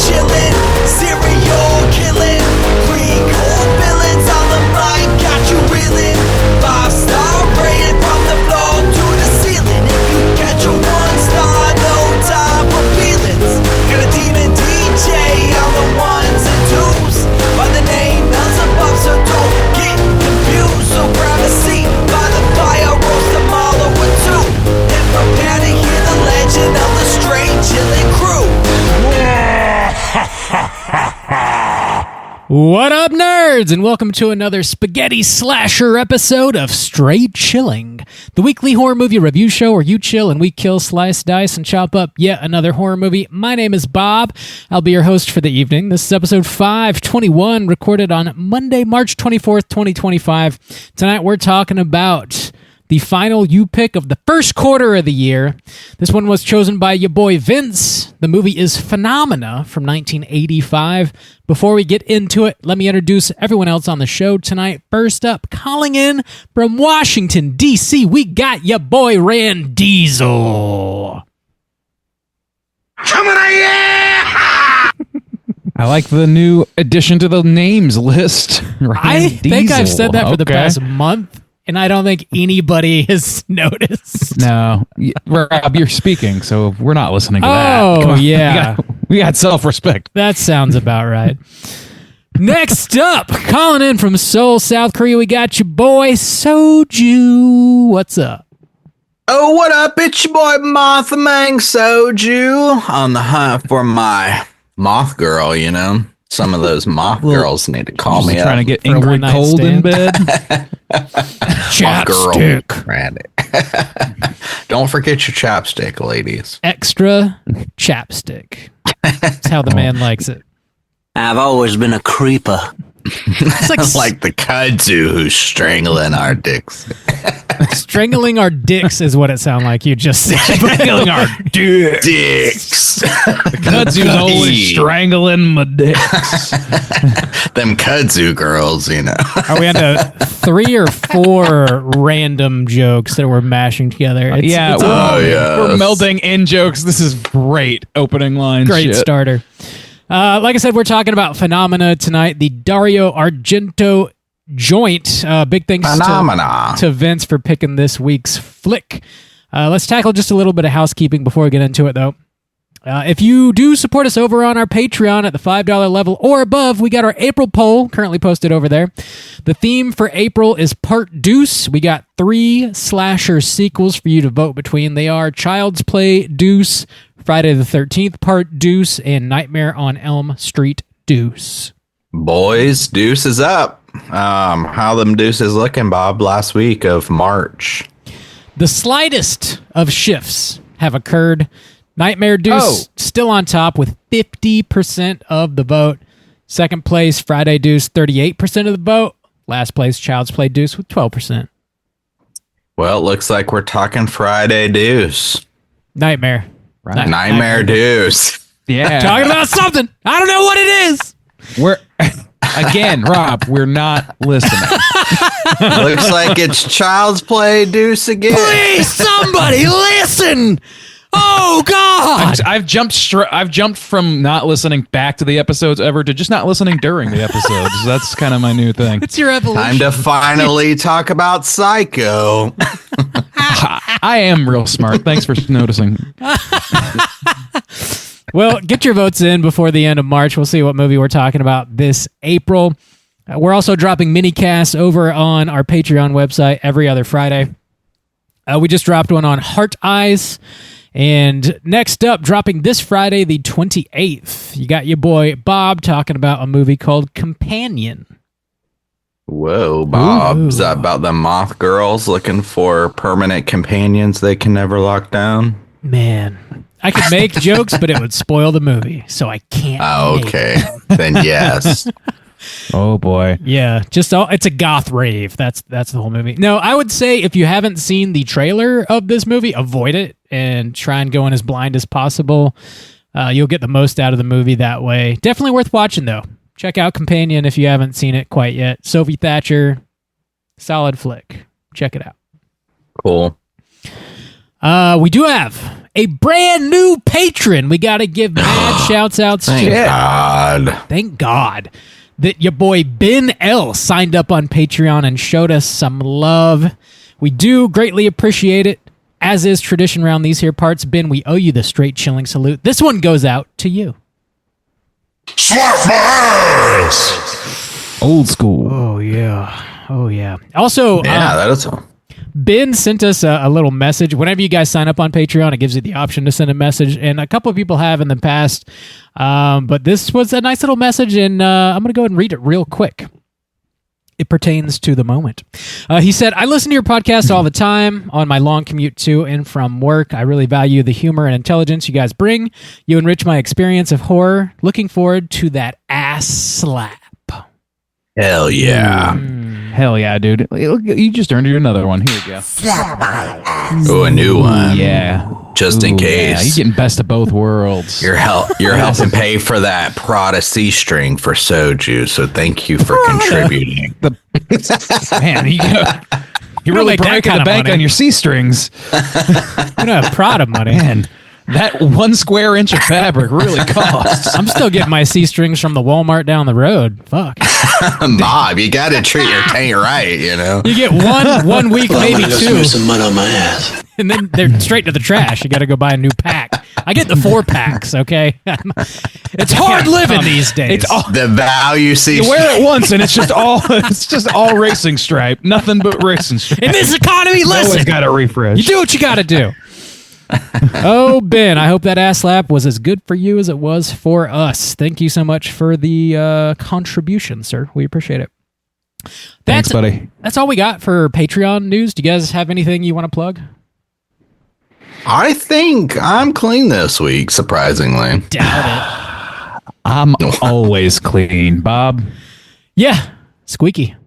chillin', serial killing, pre-cold villains on the mic, got you reeling. 5-star rated from the floor to the ceiling. If you catch a 1-star, no time for feelings. Got a demon DJ on the ones and twos, by the name Beelzebub, so don't get confused. So grab a seat by the fire, roast them all over two, and prepare to hear the legend of the Straight Chillin' Crew. What up, nerds, and welcome to another spaghetti slasher episode of Straight Chilling, the weekly horror movie review show where you chill and we kill, slice, dice, and chop up yet another horror movie. My name is Bob. I'll be your host for the evening. This is episode 521, recorded on Monday, March 24th, 2025. Tonight we're talking about the final U-Pick of the first quarter of the year. This one was chosen by your boy Vince. The movie is Phenomena from 1985. Before we get into it, let me introduce everyone else on the show tonight. First up, calling in from Washington, D.C., we got your boy Rand Diesel. Coming at you! I like the new addition to the names list. I think I've said that for the past month, and I don't think anybody has noticed. No. Rob, you're speaking, so we're not listening to that. Oh, yeah. We got self-respect. That sounds about right. Next up, calling in from Seoul, South Korea, we got your boy Soju. What's up? Oh, what up? It's your boy Moth Mang Soju on the hunt for my moth girl, you know? Some of those moth girls need to call me up. Trying to get For a Ingrid one-night cold in stand. bed. Chapstick. Randy. Don't forget your chapstick, ladies. Extra chapstick. That's how the man likes it. I've always been a creeper. It's like, Like the kudzu who's strangling our dicks. strangling our dicks is what it sounded like you just said. Strangling our dicks. Dicks. Kudzu's always strangling my dicks. Them kudzu girls, you know. Are we on to 3 or 4 random jokes that we're mashing together? It's yeah, a we're melding in jokes. This is great opening line. great shit. starter. Like I said, we're talking about Phenomena tonight, the Dario Argento joint. Big thanks to Vince for picking this week's flick. Let's tackle just a little bit of housekeeping before we get into it, though. If you do support us over on our Patreon at the $5 level or above, we got our April poll currently posted over there. The theme for April is Part Deuce. We got 3 slasher sequels for you to vote between. They are Child's Play Deuce, Friday the 13th Part Deuce, and Nightmare on Elm Street Deuce. Boys, Deuce is up. How them deuces looking, Bob, last week of March? The slightest of shifts have occurred. Nightmare Deuce still on top with 50% of the vote. Second place, Friday Deuce, 38% of the vote. Last place, Child's Play Deuce with 12%. Well, it looks like we're talking Friday Deuce. Nightmare. Right. Nightmare Deuce. Yeah. Talking about something. I don't know what it is. We're again, Rob, we're not listening. Looks like it's Child's Play Deuce again. Please, somebody listen. Oh, God. I've jumped from not listening back to the episodes ever to just not listening during the episodes. That's kind of my new thing. It's your evolution. Time to finally talk about Psycho. I am real smart. Thanks for noticing. Well, get your votes in before the end of March. We'll see what movie we're talking about this April. We're also dropping mini casts over on our Patreon website every other Friday. We just dropped one on Heart Eyes. And next up, dropping this Friday, the 28th, you got your boy Bob talking about a movie called Companion. Whoa, Bob. Ooh. Is that about the moth girls looking for permanent companions they can never lock down? Man, I could make jokes, but it would spoil the movie, so I can't. Okay, then yes. Oh boy. Yeah, it's a goth rave. That's the whole movie. No, I would say if you haven't seen the trailer of this movie, avoid it and try and go in as blind as possible. You'll get the most out of the movie that way. Definitely worth watching, though. Check out Companion if you haven't seen it quite yet. Sophie Thatcher, solid flick. Check it out. Cool. We do have a brand new patron. We got to give mad shouts outs Thank to. God. Thank God that your boy Ben L signed up on Patreon and showed us some love. We do greatly appreciate it. As is tradition around these here parts, Ben, we owe you the straight chilling salute. This one goes out to you. Slap my ass! Old school. Oh, yeah. Oh, yeah. Also, Yeah, that is. Ben sent us a little message. Whenever you guys sign up on Patreon, it gives you the option to send a message, and a couple of people have in the past. But this was a nice little message, and I'm going to go ahead and read it real quick. It pertains to the moment. He said, I listen to your podcast all the time on my long commute to and from work. I really value the humor and intelligence you guys bring. You enrich my experience of horror. Looking forward to that ass slap. Hell yeah. Hell yeah, dude. You just earned you another one. Here you go. Oh, a new one. Yeah. Just in Ooh, case. Yeah, you're getting best of both worlds. You're helping pay for that Prada C string for Soju, so thank you for contributing. Man, you're really make that breaking kind the of bank money. on your C strings. We don't have Prada money. Man, that 1 square inch of fabric really costs. I'm still getting my C strings from the Walmart down the road. Fuck. Bob, you got to treat your taint right, you know? You get one week, maybe two, some mud on my ass. and then they're straight to the trash. You got to go buy a new pack. I get the 4-packs, okay? It's hard living these days. It's all, The value C you wear it once and it's just all racing stripe. Nothing but racing stripe. In this economy, Always listen, got to refresh. you do what you got to do. Oh, Ben, I hope that ass slap was as good for you as it was for us. Thank you so much for the contribution, sir. We appreciate it. Thanks, buddy. That's all we got for Patreon news. Do you guys have anything you want to plug? I think I'm clean this week, surprisingly. Doubt I'm always clean, Bob. it. Yeah, squeaky.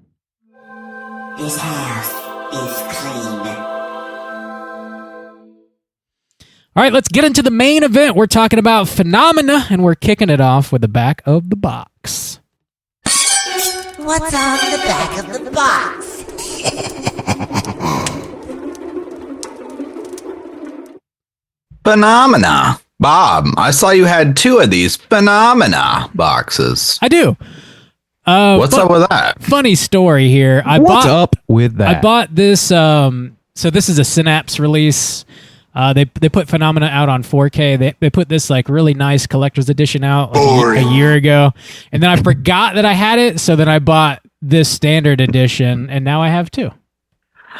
This house is clean. All right, let's get into the main event. We're talking about Phenomena, and we're kicking it off with the back of the box. What's on the back of the box? Phenomena. Bob, I saw you had 2 of these Phenomena boxes. I do. What's up with that? Funny story here. What's up with that? I bought this. So this is a Synapse release. They put Phenomena out on 4K. They put this like really nice collector's edition out like a year ago, and then I forgot that I had it. So then I bought this standard edition, and now I have 2.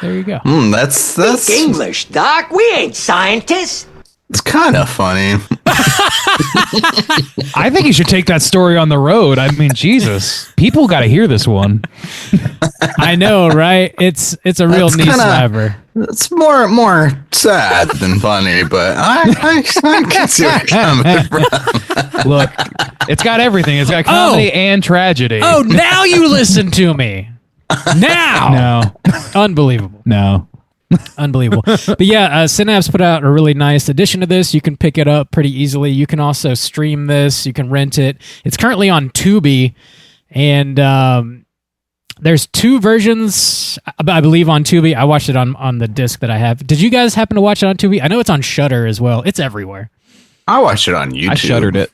There you go. That's English, Doc. We ain't scientists. it's kind of funny. I think you should take that story on the road. I mean, Jesus, people got to hear this one. I know, right? It's a real That's knee kinda- slapper. It's more sad than funny, but I can see where you're coming from. Look, it's got everything. It's got comedy and tragedy. Oh, now you listen to me. Now, no, unbelievable. no. Unbelievable. But yeah, Synapse put out a really nice edition of this. You can pick it up pretty easily. You can also stream this. You can rent it. It's currently on Tubi, and there's 2 versions, I believe, on Tubi. I watched it on the disc that I have. Did you guys happen to watch it on Tubi? I know it's on Shudder as well. It's everywhere. I watched it on YouTube. I shuddered it.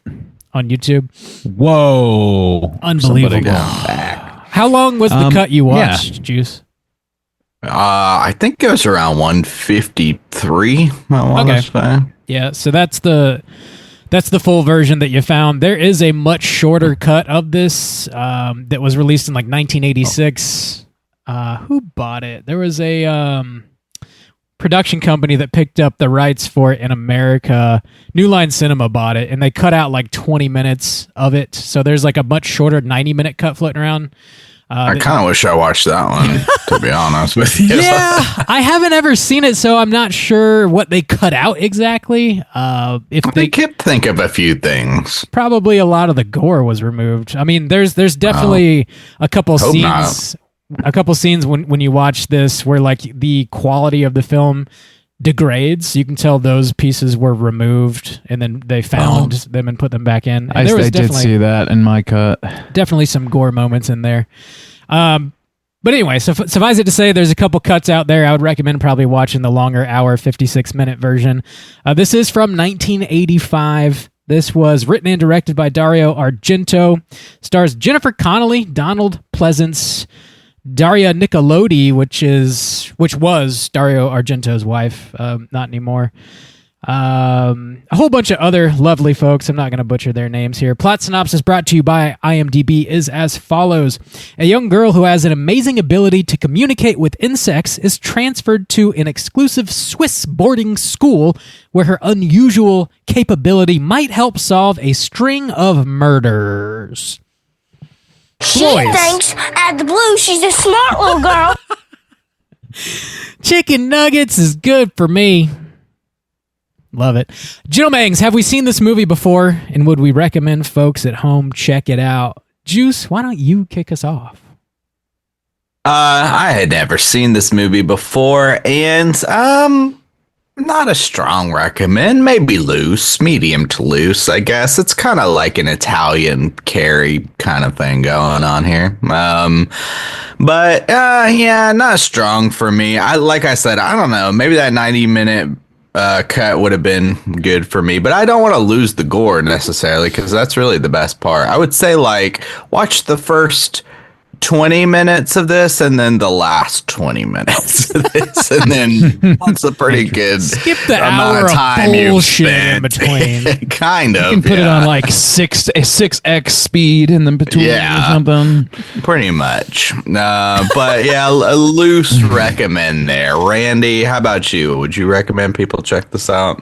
On YouTube. Whoa. Unbelievable. Somebody go back. How long was the cut you yeah. watched, Juice? I think it was around 153. I want to say. Yeah, so that's the full version that you found. There is a much shorter cut of this that was released in like 1986. Who bought it? There was a production company that picked up the rights for it in America. New Line Cinema bought it, and they cut out like 20 minutes of it. So there's like a much shorter 90-minute cut floating around. I kind of wish I watched that one, to be honest with you. Yeah, I haven't ever seen it, so I'm not sure what they cut out exactly. If They kept think of a few things. probably a lot of the gore was removed. I mean, there's definitely a couple Hope scenes, when you watch this where like the quality of the film degrades. You can tell those pieces were removed, and then they found them and put them back in. And I did see that in my cut. definitely some gore moments in there. But anyway, so suffice it to say, there's a couple cuts out there. I would recommend probably watching the longer hour, 56-minute version. This is from 1985. This was written and directed by Dario Argento. Stars Jennifer Connelly, Donald Pleasance, Daria Nicolodi, which was Dario Argento's wife, not anymore. A whole bunch of other lovely folks. I'm not going to butcher their names here. Plot synopsis brought to you by IMDb is as follows. A young girl who has an amazing ability to communicate with insects is transferred to an exclusive Swiss boarding school where her unusual capability might help solve a string of murders. She Boys. thinks at the blue she's a smart little girl. Chicken nuggets is good for me. Love it. Gentlemen, have we seen this movie before? And would we recommend folks at home check it out? Juice, why don't you kick us off? I had never seen this movie before, and not a strong recommend. Maybe loose, medium to loose, I guess. It's kind of like an Italian Carrie kind of thing going on here. But yeah, not strong for me. Like I said, I don't know. Maybe that 90-minute cut would have been good for me, but I don't want to lose the gore necessarily because that's really the best part. I would say watch the first 20 minutes of this and then the last 20 minutes of this, and then that's a pretty good Skip the amount hour of time you've bullshit in spent. between. Kind of. You can put it on like 6x speed and then between or something. Pretty much. But yeah, a loose recommend there. Randy, how about you? Would you recommend people check this out?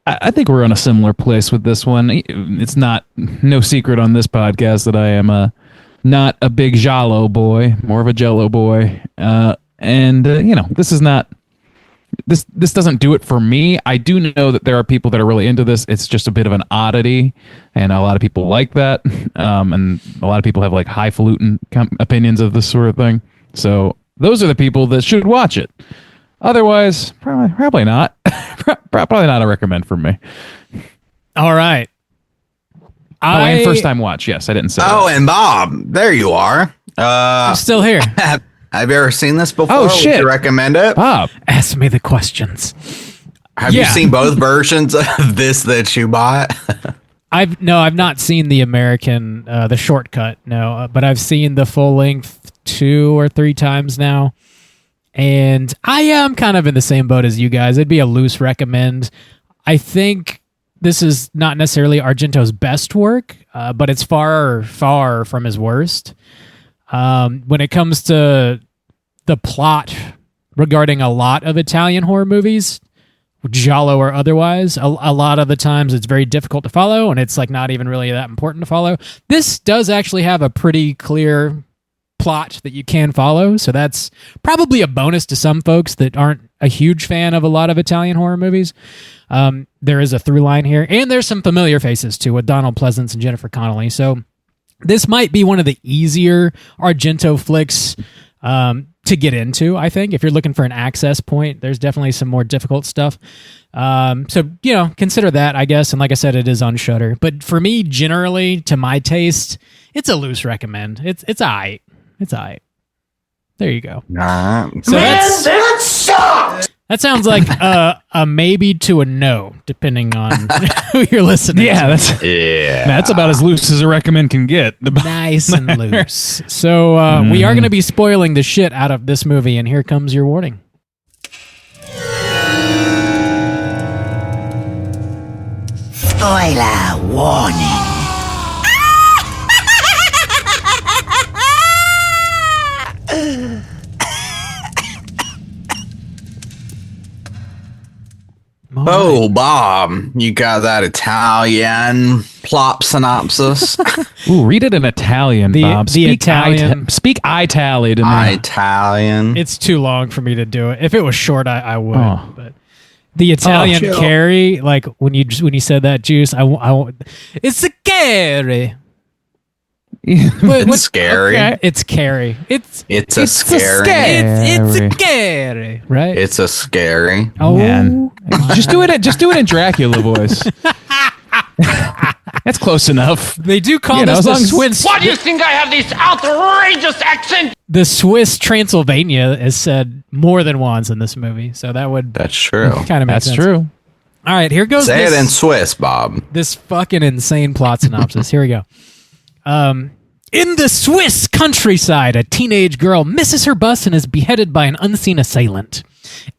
I think we're on a similar place with this one. It's no secret on this podcast that I am not a big Giallo boy, more of a Jello boy. This is not. This doesn't do it for me. I do know that there are people that are really into this. It's just a bit of an oddity, and a lot of people like that. And a lot of people have like highfalutin opinions of this sort of thing. So those are the people that should watch it. Otherwise, probably not. Probably not a recommend for me. All right. And first time watch. Yes, I didn't say. Oh, that. and Bob, there you are. I'm still here. Have you ever seen this before? Oh, shit. Would you recommend it? Bob. Ask me the questions. Have you seen both versions of this that you bought? I've not seen the American, the shortcut, no, but I've seen the full length 2 or 3 times now. And I am kind of in the same boat as you guys. It'd be a loose recommend. I think this is not necessarily Argento's best work, but it's far, far from his worst. When it comes to the plot regarding a lot of Italian horror movies, Giallo or otherwise, a lot of the times it's very difficult to follow, and it's like not even really that important to follow. This does actually have a pretty clear plot that you can follow, so that's probably a bonus to some folks that aren't a huge fan of a lot of Italian horror movies. There is a through line here, and there's some familiar faces too with Donald Pleasance and Jennifer Connelly, so this might be one of the easier Argento flicks to get into, I think. If you're looking for an access point, there's definitely some more difficult stuff. So, consider that, I guess. And like I said, it is on Shudder. But for me, generally, to my taste, it's a loose recommend. It's all right. It's all right. There you go. Nah. So that sucks! that sounds like a maybe to a no, depending on who you're listening to. That's about as loose as a recommend can get. Nice and loose. So we are going to be spoiling the shit out of this movie, and here comes your warning. Spoiler warning. Oh, Bob, you got that Italian plot synopsis? Ooh, read it in Italian, Bob. The Italian. Speak Italian to me. Italian. It's too long for me to do it. If it was short, I would. Oh. But the Italian chill. Carrie, like when you said that, Juice, it's a Carrie. It's scary. Okay. It's Carrie. It's a scary. It's a Carrie, right? It's a scary. Oh, Man. Just do it in Dracula voice. That's close enough. They do call You know, this as the long as- twins. Why do you think I have this outrageous accent? the Swiss Transylvania is said more than once in this movie, so That's true. kind of makes sense. That's true. All right, here goes Say it in Swiss, Bob. this fucking insane plot synopsis. Here we go. In the Swiss countryside, a teenage girl misses her bus and is beheaded by an unseen assailant.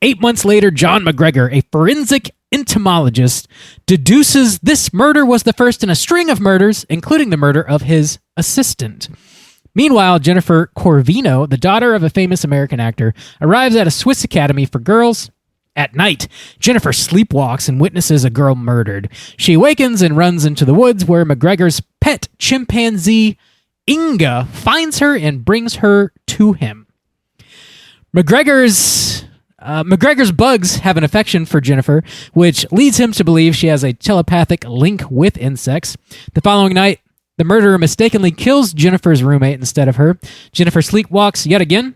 8 months later, John McGregor, a forensic entomologist, deduces this murder was the first in a string of murders, including the murder of his assistant. Meanwhile, Jennifer Corvino, the daughter of a famous American actor, arrives at a Swiss academy for girls. At night, Jennifer sleepwalks and witnesses a girl murdered. She awakens and runs into the woods where McGregor's pet chimpanzee, Inga, finds her and brings her to him. McGregor's bugs have an affection for Jennifer, which leads him to believe she has a telepathic link with insects. The following night, the murderer mistakenly kills Jennifer's roommate instead of her. Jennifer sleepwalks yet again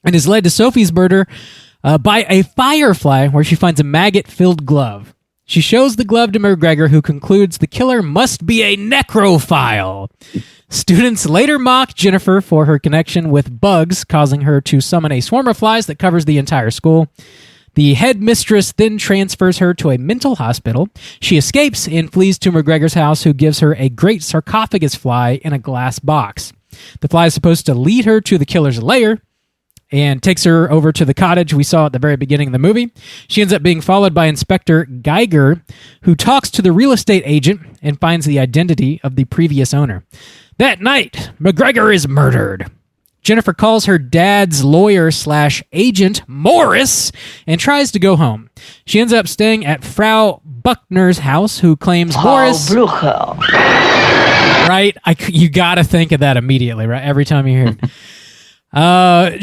and is led to Sophie's murder by a firefly where she finds a maggot-filled glove. She shows the glove to McGregor, who concludes the killer must be a necrophile. Students later mock Jennifer for her connection with bugs, causing her to summon a swarm of flies that covers the entire school. The headmistress then transfers her to a mental hospital. She escapes and flees to McGregor's house, who gives her a great sarcophagus fly in a glass box. The fly is supposed to lead her to the killer's lair and takes her over to the cottage we saw at the very beginning of the movie. She ends up being followed by Inspector Geiger, who talks to the real estate agent and finds the identity of the previous owner. That night, McGregor is murdered. Jennifer calls her dad's lawyer/agent, Morris, and tries to go home. She ends up staying at Frau Buckner's house, who claims Morris... Right? You gotta think of that immediately, right? Every time you hear it.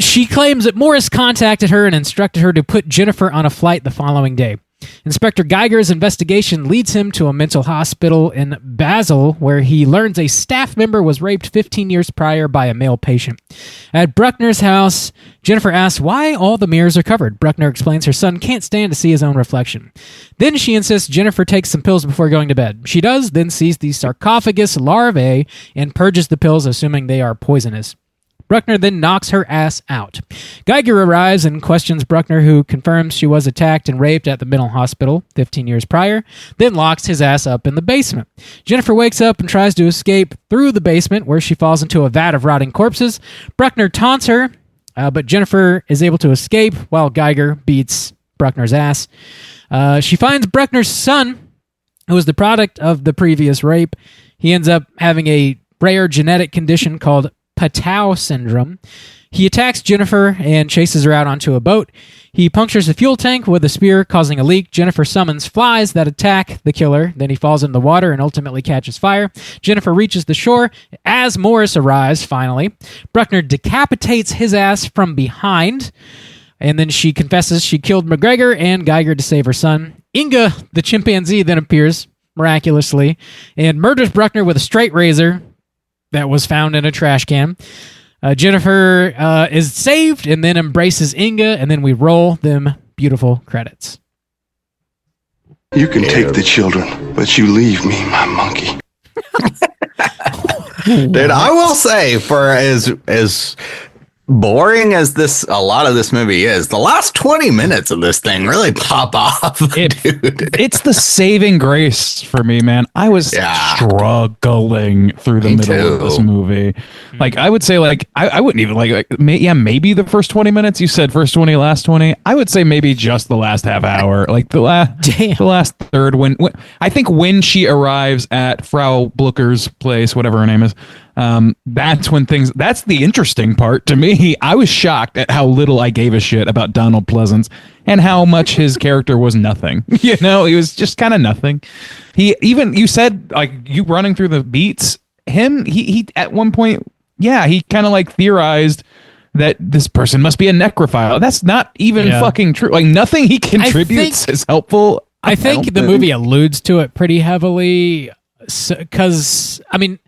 She claims that Morris contacted her and instructed her to put Jennifer on a flight the following day. Inspector Geiger's investigation leads him to a mental hospital in Basel, where he learns a staff member was raped 15 years prior by a male patient. At Bruckner's house, Jennifer asks why all the mirrors are covered. Bruckner explains her son can't stand to see his own reflection. Then she insists Jennifer takes some pills before going to bed. She does, then sees the sarcophagus larvae and purges the pills, assuming they are poisonous. Bruckner then knocks her ass out. Geiger arrives and questions Bruckner, who confirms she was attacked and raped at the mental hospital 15 years prior, then locks his ass up in the basement. Jennifer wakes up and tries to escape through the basement, where she falls into a vat of rotting corpses. Bruckner taunts her, but Jennifer is able to escape while Geiger beats Bruckner's ass. She finds Bruckner's son, who is the product of the previous rape. He ends up having a rare genetic condition called Patau syndrome. He attacks Jennifer and chases her out onto a boat. He punctures the fuel tank with a spear, causing a leak. Jennifer summons flies that attack the killer. Then he falls in the water and ultimately catches fire. Jennifer reaches the shore as Morris arrives, finally. Bruckner decapitates his ass from behind, and then she confesses she killed McGregor and Geiger to save her son. Inga, the chimpanzee, then appears miraculously and murders Bruckner with a straight razor that was found in a trash can. Jennifer is saved and then embraces Inga, and then we roll them beautiful credits. You can take the children, but you leave me, my monkey. Dude, I will say, for as boring as a lot of this movie is, the last 20 minutes of this thing really pop off, dude. It's the saving grace for me, man. I was struggling through the middle of this movie. Like, I would say, like, I wouldn't even maybe the first 20 minutes. You said first 20, last 20. I would say maybe just the last half hour, like the last third. When I think when she arrives at Frau Blucher's place, whatever her name is, that's when that's the interesting part to me. I was shocked at how little I gave a shit about Donald Pleasance and how much his character was nothing. You know, he was just kind of nothing. You said, like, you running through the beats, he at one point, he kind of like theorized that this person must be a necrophile. That's not even fucking true. Like, nothing he contributes is helpul. I think the movie alludes to it pretty heavily, because, I mean,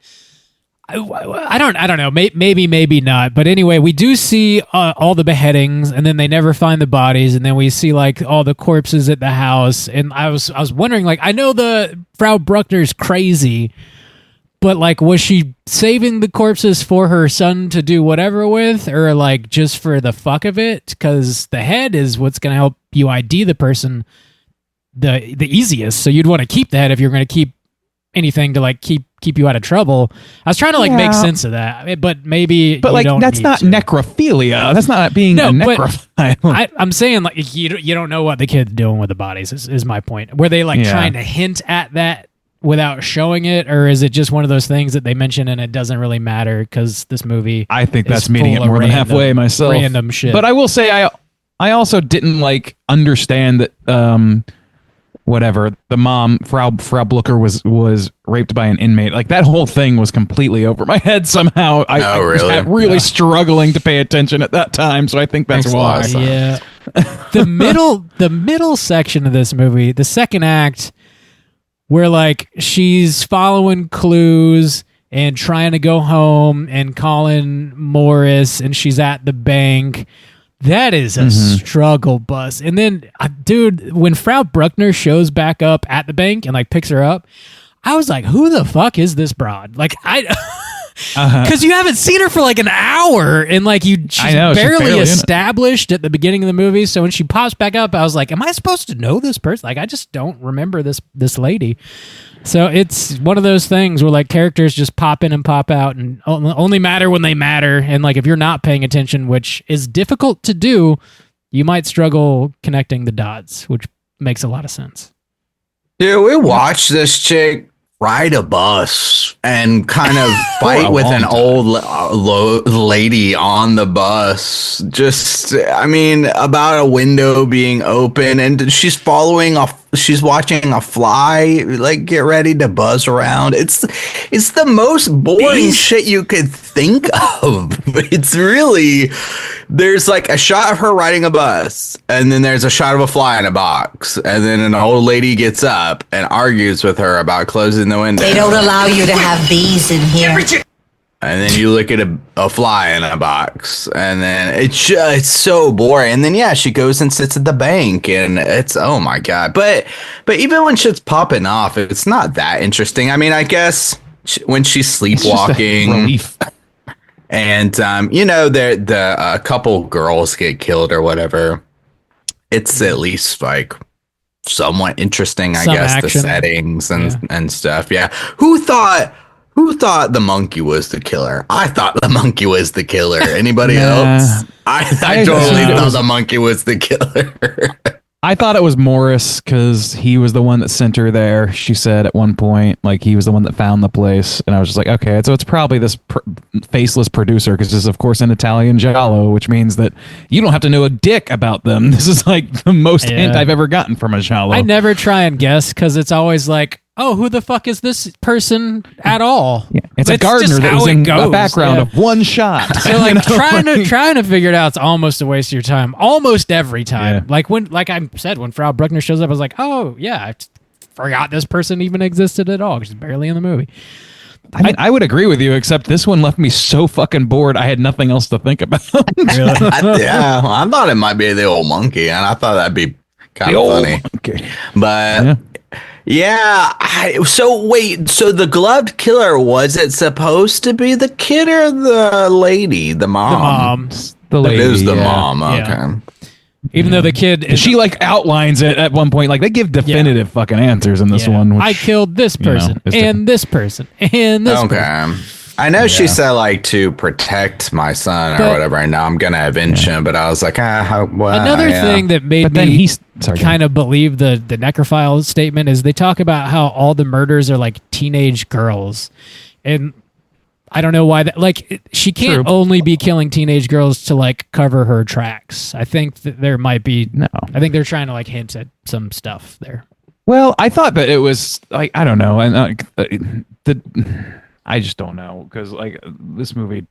I don't know. Maybe not. But anyway, we do see all the beheadings, and then they never find the bodies, and then we see like all the corpses at the house. And I was wondering, like, I know the Frau Bruckner's crazy, But like, was she saving the corpses for her son to do whatever with, or like just for the fuck of it? Because the head is what's going to help you ID the person the easiest. So you'd want to keep the head if you're going to keep anything to like keep you out of trouble. I was trying to like make sense of that, but maybe. But like, that's not necrophilia. That's not being a necrophile. I'm saying like you don't know what the kid's doing with the bodies. Is my point. Were they like trying to hint at that without showing it, or is it just one of those things that they mention and it doesn't really matter because this movie? I think that's meeting it more than halfway myself. Random shit. But I will say I also didn't like understand that whatever the mom Frau Blucher was raped by an inmate. Like that whole thing was completely over my head somehow. I was really struggling to pay attention at that time, so I think that's why. Yeah. the middle section of this movie, the second act, where like she's following clues and trying to go home and calling Morris, and she's at the bank. That is a struggle bus. And then, dude, when Frau Bruckner shows back up at the bank and like picks her up, I was like, who the fuck is this broad? Like because you haven't seen her for like an hour, and like she's barely established at the beginning of the movie. So when she pops back up, I was like, am I supposed to know this person? Like, I just don't remember this lady. So it's one of those things where like characters just pop in and pop out and only matter when they matter. And like if you're not paying attention, which is difficult to do, you might struggle connecting the dots, which makes a lot of sense. Dude, we watched this chick ride a bus and kind of fight with an old lady on the bus. Just, I mean, about a window being open, and she's watching a fly like get ready to buzz around. It's the most boring shit you could think of. It's really, there's like a shot of her riding a bus, and then there's a shot of a fly in a box, and then an old lady gets up and argues with her about closing the window. They don't allow you to have bees in here. And then you look at a fly in a box, and then it's so boring. And then she goes and sits at the bank, and it's, oh my god. But even when shit's popping off, it's not that interesting. I mean, I guess when she's sleepwalking, and the couple girls get killed or whatever, it's at least like somewhat interesting. I guess action. The settings and stuff. Yeah, Who thought the monkey was the killer? I thought the monkey was the killer. Anybody else? I totally thought the monkey was the killer. I thought it was Morris because he was the one that sent her there. She said at one point, like, he was the one that found the place. And I was just like, okay, so it's probably this faceless producer, because this is, of course, an Italian Giallo, which means that you don't have to know a dick about them. This is like the most hint I've ever gotten from a Giallo. I never try and guess because it's always like, oh, who the fuck is this person at all? Yeah. It's a gardener that was in the background of one shot. So like trying to figure it out, it's almost a waste of your time. Almost every time. Yeah. Like I said, when Frau Bruckner shows up, I was like, oh yeah, I forgot this person even existed at all. She's barely in the movie. I mean, I would agree with you, except this one left me so fucking bored. I had nothing else to think about. Really? I thought it might be the old monkey, and I thought that'd be kind of funny. Monkey. But. Yeah. So the gloved killer, was it supposed to be the kid or the lady? The mom. The lady. It is the mom. Okay. Yeah. Even though the kid, she like outlines it at one point. Like they give definitive fucking answers in this one. Which, I killed this person and this person and this person. I know she said like to protect my son or whatever, and now I'm gonna avenge him. But I was like, another thing that made me kind of believe the necrophile statement is they talk about how all the murders are like teenage girls, and I don't know why that. Like, she can't only be killing teenage girls to like cover her tracks. I think that there might be I think they're trying to like hint at some stuff there. Well, I thought that it was like, I don't know, and I just don't know, because like this movie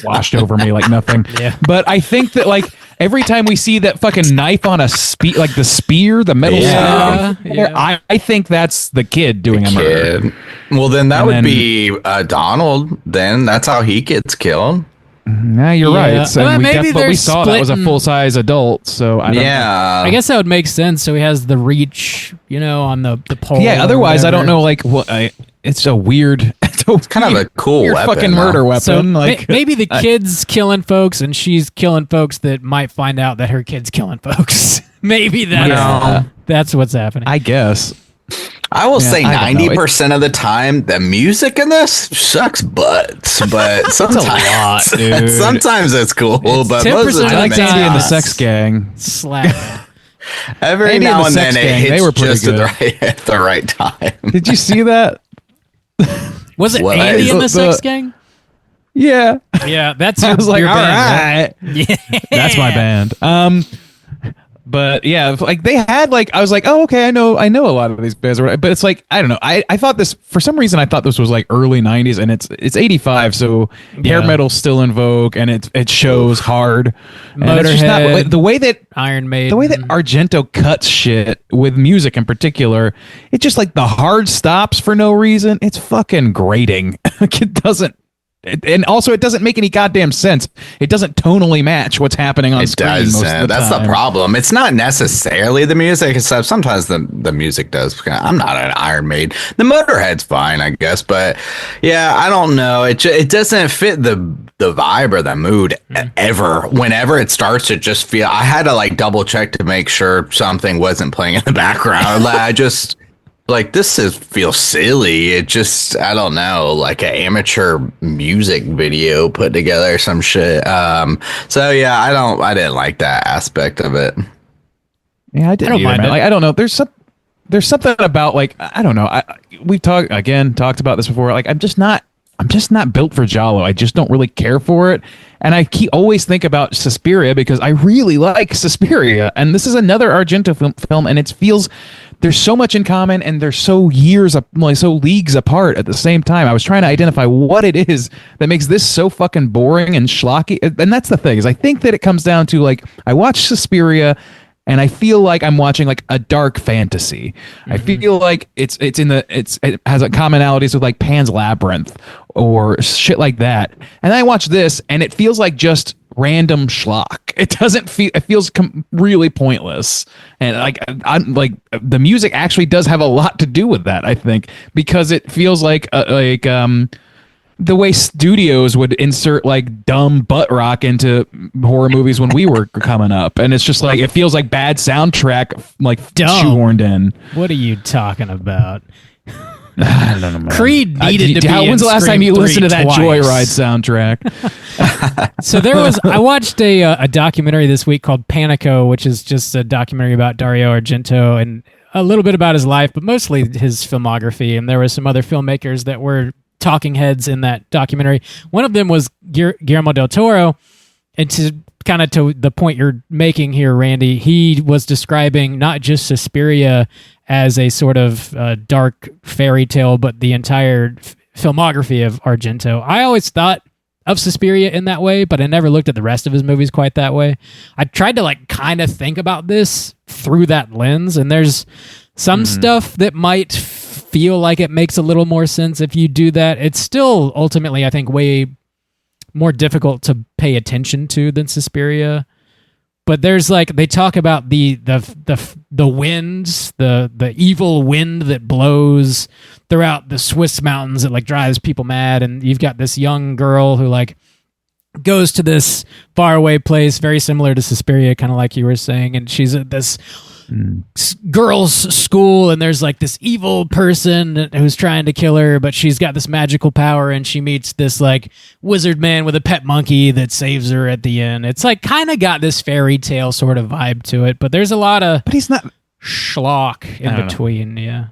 washed over me like nothing. Yeah. But I think that like every time we see that fucking knife on a like the spear, the metal spear, I think that's the kid doing a murder. Well, then that would be Donald. Then that's how he gets killed. Nah, you're right. So we saw that was a full-size adult. So I don't know. I guess that would make sense. So he has the reach, on the pole. Yeah. Otherwise, I don't know. Like, what? It's a weird it's kind of a cool weird weapon, fucking though. murder weapon. So like maybe the kid's killing folks and she's killing folks that might find out that her kid's killing folks. Maybe that's what's happening. I guess. I will say I don't know. 90% of the time, the music in this sucks butts, but sometimes, dude. sometimes it's cool. but 10% most of the of I time, like the it's Andy and the not. Sex Gang. Slap. Every Andy and now the and Sex then, Gang, it they hits were pretty just at the right time. Did you see that? Was it What? Andy and the The- Sex Gang? Yeah. Yeah, that's I your, was like, your all band, right. Yeah. That's my band. But yeah, like they had like I was like, oh okay, I know a lot of these bands, but it's like I don't know. I thought this for some reason I thought this was like early '90s, and it's 85, so hair metal's still in vogue, and it shows hard. And it's just not, Motorhead, the way that Iron Maiden. the way that Argento cuts shit with music in particular, it's just like the hard stops for no reason. It's fucking grating. Like it doesn't. And also, it doesn't make any goddamn sense. It doesn't tonally match what's happening on It screen. does. Most of the That's time. the problem. It's not necessarily the music, except sometimes the music does. I'm not an Iron Maiden. The Motorhead's fine, I guess, but yeah, I don't know. It doesn't fit the vibe or the mood ever. Whenever it starts, it just feel. I had to like double check to make sure something wasn't playing in the background. I just. Like feels silly. It just I don't know, like an amateur music video put together or some shit. So yeah, I didn't like that aspect of it. Yeah, I didn't don't either, mind man. it. Like I don't know. There's something about like I don't know. We've talked about this before. Like I'm just not built for Giallo. I just don't really care for it. And I always think about Suspiria because I really like Suspiria. And this is another Argento film, and it feels there's so much in common, and they're so leagues apart at the same time. I was trying to identify what it is that makes this so fucking boring and schlocky. And that's the thing, is I think that it comes down to like I watched Suspiria and I feel like I'm watching like a dark fantasy. I feel like it has a commonalities with like Pan's Labyrinth or shit like that. And then I watch this and it feels like just random schlock. It doesn't feel. It feels really pointless. And like I'm like the music actually does have a lot to do with that. I think because it feels like the way studios would insert like dumb butt rock into horror movies when we were coming up, and it's just like it feels like bad soundtrack, like shoehorned in. What are you talking about? I don't know, man. Creed needed to be. When's the last time you listened to that twice. Joyride soundtrack? So I watched a documentary this week called Panico, which is just a documentary about Dario Argento and a little bit about his life, but mostly his filmography. And there were some other filmmakers that were talking heads in that documentary. One of them was Guillermo del Toro. And to the point you're making here, Randy, he was describing not just Suspiria as a sort of dark fairy tale, but the entire filmography of Argento. I always thought of Suspiria in that way, but I never looked at the rest of his movies quite that way. I tried to like kind of think about this through that lens, and there's some stuff that might feel like it makes a little more sense if you do that. It's still ultimately, I think, way more difficult to pay attention to than Suspiria. But there's like they talk about the winds, the evil wind that blows throughout the Swiss mountains that like drives people mad, and you've got this young girl who like goes to this faraway place, very similar to Suspiria, kind of like you were saying, and she's at this girls' school, and there's like this evil person who's trying to kill her, but she's got this magical power, and she meets this like wizard man with a pet monkey that saves her at the end. It's like kind of got this fairy tale sort of vibe to it, but there's a lot of But he's not schlock in between. Yeah,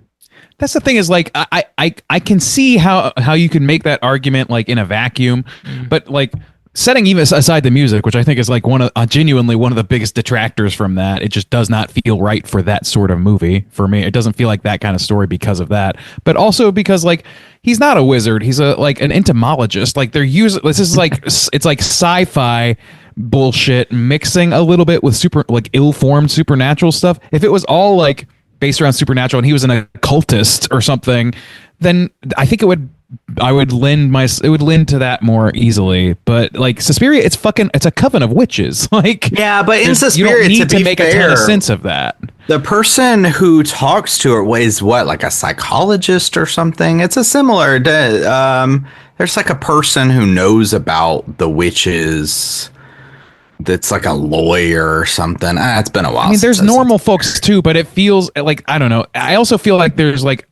that's the thing is like I can see how you can make that argument like in a vacuum, but like setting even aside the music, which I think is like genuinely one of the biggest detractors from that, it just does not feel right for that sort of movie for me. It doesn't feel like that kind of story because of that, but also because like he's not a wizard, he's like an entomologist. Like this is like it's like sci-fi bullshit mixing a little bit with super like ill-formed supernatural stuff. If it was all like based around supernatural and he was an occultist or something, then I think it would would lend to that more easily. But like Suspiria, it's a coven of witches. Like yeah, but in Suspiria, you don't need to make fair, a ton of sense of that. The person who talks to her is what, like a psychologist or something? It's a similar. There's like a person who knows about the witches. That's like a lawyer or something. It's been a while. I mean, there's normal folks too, but it feels like, I don't know. I also feel like there's like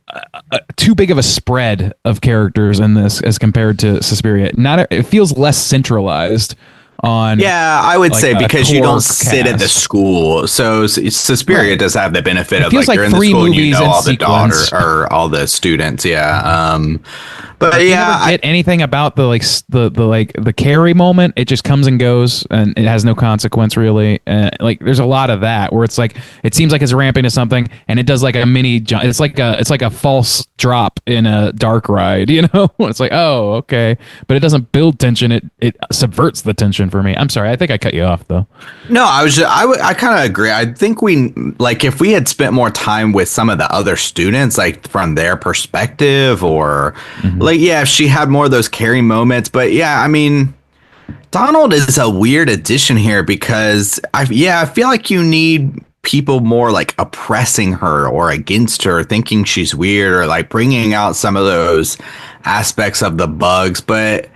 too big of a spread of characters in this as compared to Suspiria. It feels less centralized on. Yeah, I would like say because you don't sit cast. at the school. So Suspiria does have the benefit of feels like you're in the three school and you movies know in all the sequence. or all the students. Yeah. But you yeah, never get anything about the Carrie moment. It just comes and goes, and it has no consequence really. Like there's a lot of that where it's like it seems like it's ramping to something, and it does like a mini jump. It's like a false drop in a dark ride. You know, it's like, oh, okay, but it doesn't build tension. It subverts the tension for me. I'm sorry, I think I cut you off though. No, I kind of agree. I think if we had spent more time with some of the other students, like from their perspective, or like, yeah, if she had more of those Carrie moments. But yeah, I mean, Donald is a weird addition here because I feel like you need people more like oppressing her or against her, thinking she's weird, or like bringing out some of those aspects of the bugs. But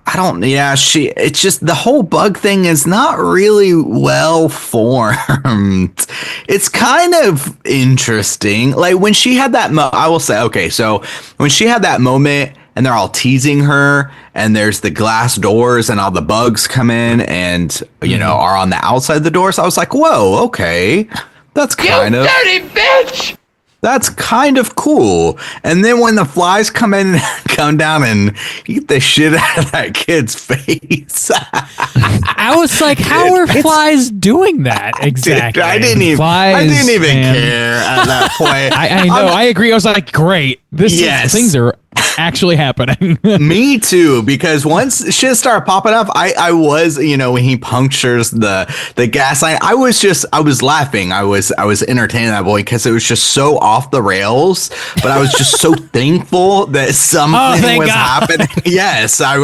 I don't, it's just the whole bug thing is not really well formed. It's kind of interesting. Like when she had that, I will say, okay, so when she had that moment and they're all teasing her and there's the glass doors and all the bugs come in and, you know, are on the outside of the doors, I was like, whoa, okay, that's kind of dirty bitch! That's kind of cool. And then when the flies come in, come down and eat the shit out of that kid's face. I was like, how are flies doing that exactly? Dude, I didn't even care at that point. I know. I agree. I was like, great. Things are actually happening. Me too, because once shit started popping up, I was, you know, when he punctures the gas line, I was laughing. I was entertaining that boy because it was just so off the rails, but I was just so thankful that something was happening. Yes, I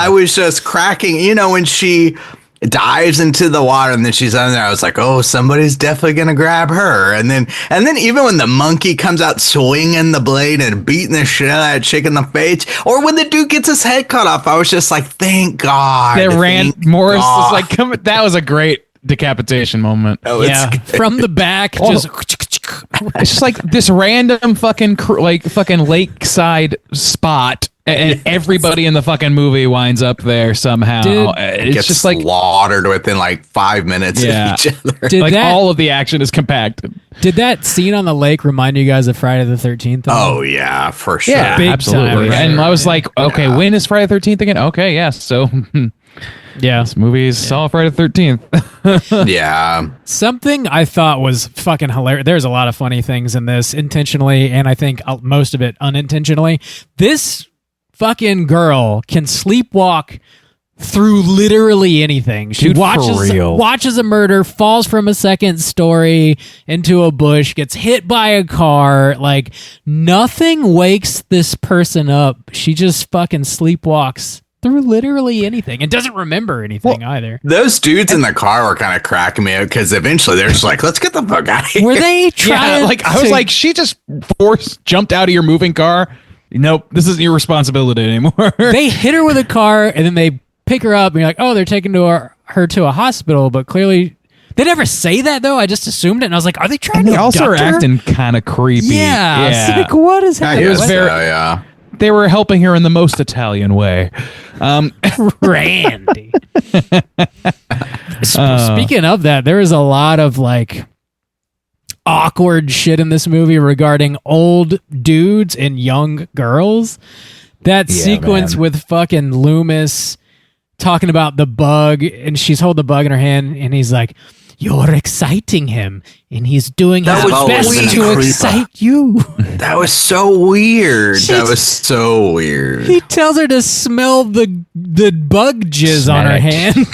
was just cracking, you know, when she dives into the water and then she's under there, I was like, oh, somebody's definitely gonna grab her. And then even when the monkey comes out swinging the blade and beating the shit out of that chick in the face, or when the dude gets his head cut off, I was just like, thank God. Morris was like, that was a great decapitation moment. Oh, from the back, just it's just like this random fucking lakeside spot, and everybody in the fucking movie winds up there somehow. It's gets just like slaughtered within like 5 minutes of each other. All of the action is compacted. Did that scene on the lake remind you guys of Friday the 13th? Oh yeah, for sure. Yeah, Big absolutely. time. And I was like, okay, when is Friday the 13th again? Okay, yes. So yeah, this movie is all Friday the 13th. Yeah. Something I thought was fucking hilarious. There's a lot of funny things in this intentionally, and I think most of it unintentionally. This fucking girl can sleepwalk through literally anything. She Dude, watches a murder, falls from a second story into a bush, gets hit by a car. Like nothing wakes this person up. She just fucking sleepwalks through literally anything and doesn't remember anything either. Those dudes in the car were kind of cracking me up because eventually they're just like, let's get the fuck out of here. Were they trying? I was like, she just jumped out of your moving car. Nope, this isn't your responsibility anymore. They hit her with a car and then they pick her up and you're like, oh, they're taking her to a hospital, but clearly they never say that though. I just assumed it and I was like, are they trying to also are abduct her? acting kind of creepy. Yeah. It's like, what is happening? It was yeah. They were helping her in the most Italian way. Randy. Speaking of that, there is a lot of like awkward shit in this movie regarding old dudes and young girls. That sequence with fucking Loomis talking about the bug, and she's holding the bug in her hand, and he's like, you're exciting him, and he's doing his best to excite you. That was so weird. He tells her to smell the bug jizz on her hand.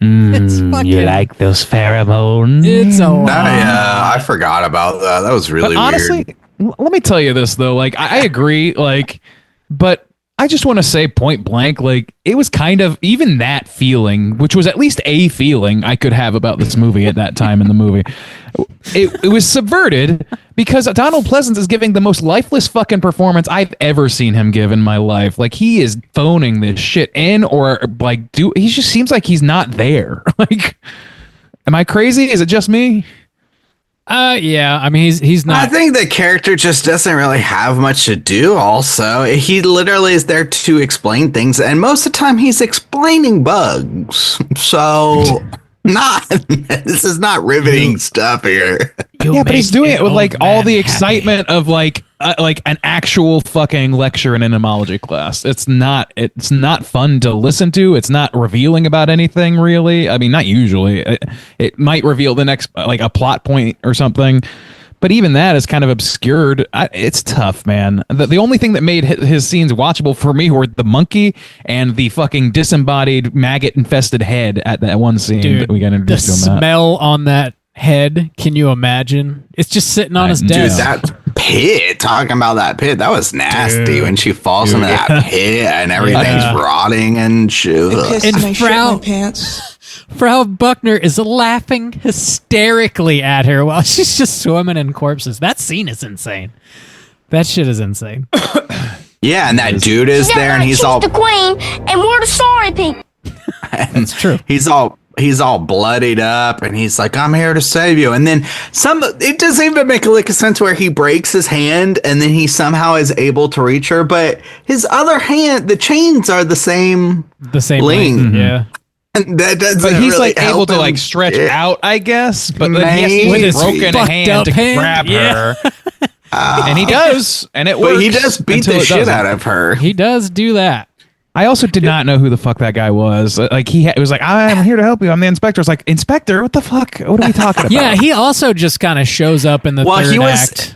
You like those pheromones? It's a lot. Yeah, I forgot about that. That was really honestly, weird. Let me tell you this though. Like, I agree. Like, But I just want to say point blank, like, it was kind of even that feeling, which was at least a feeling I could have about this movie at that time in the movie. It was subverted because Donald Pleasance is giving the most lifeless fucking performance I've ever seen him give in my life. Like, he is phoning this shit in, or like, he just seems like he's not there. Like, am I crazy? Is it just me? Yeah. I mean, he's not. I think the character just doesn't really have much to do. Also, he literally is there to explain things, and most of the time he's explaining bugs. So, this is not riveting stuff here. Yeah, but he's doing it with like all the excitement of like an actual fucking lecture in an entomology class. It's not fun to listen to. It's not revealing about anything really. I mean, not usually. It might reveal the next like a plot point or something, but even that is kind of obscured. It's tough, man. The only thing that made his scenes watchable for me were the monkey and the fucking disembodied maggot infested head at that one scene. Dude, that we got introduced the to him. smell on that head, can you imagine? It's just sitting on his Dude, desk. that pit, talking about that pit, that was nasty. Dude. When she falls into that pit and everything's rotting and shit. And Frau Buckner is laughing hysterically at her while she's just swimming in corpses. That scene is insane. That shit is insane. Yeah, and that dude is there, and he's all the queen, and we're the sorry people. That's true. He's all bloodied up, and he's like, "I'm here to save you." And then it doesn't even make a lick of sense where he breaks his hand, and then he somehow is able to reach her, but his other hand, the chains are the same length. length. Yeah. And that doesn't. But he's really like able help to him. like stretch out, I guess. But then he has Maybe. to With use his his broken fucked hand up to hand? grab Yeah. her, and he does, and it works. But he does beat until the it shit doesn't. out of her. He does do that. I also did not know who the fuck that guy was. Like it was like, I'm here to help you. I'm the inspector. It's like, Inspector, what the fuck? What are we talking about? Yeah, he also just kind of shows up in the third act.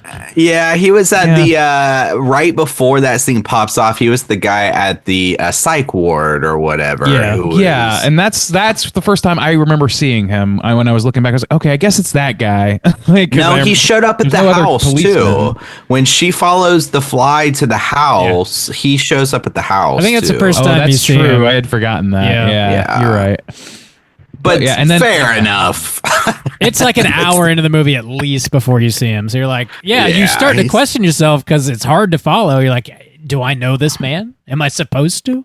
He was at the right before that scene pops off. He was the guy at the psych ward or whatever. Yeah, and that's the first time I remember seeing him. When I was looking back, I was like, okay, I guess it's that guy. Like, no, he showed up at the house too. policeman. When she follows the fly to the house, he shows up at the house. I think that's the too. first time you that's see true. him. I had forgotten that. Yeah. You're right. But yeah, and then fair enough. It's like an hour into the movie at least before you see him. So you're like, you start to question yourself because it's hard to follow. You're like, do I know this man? Am I supposed to?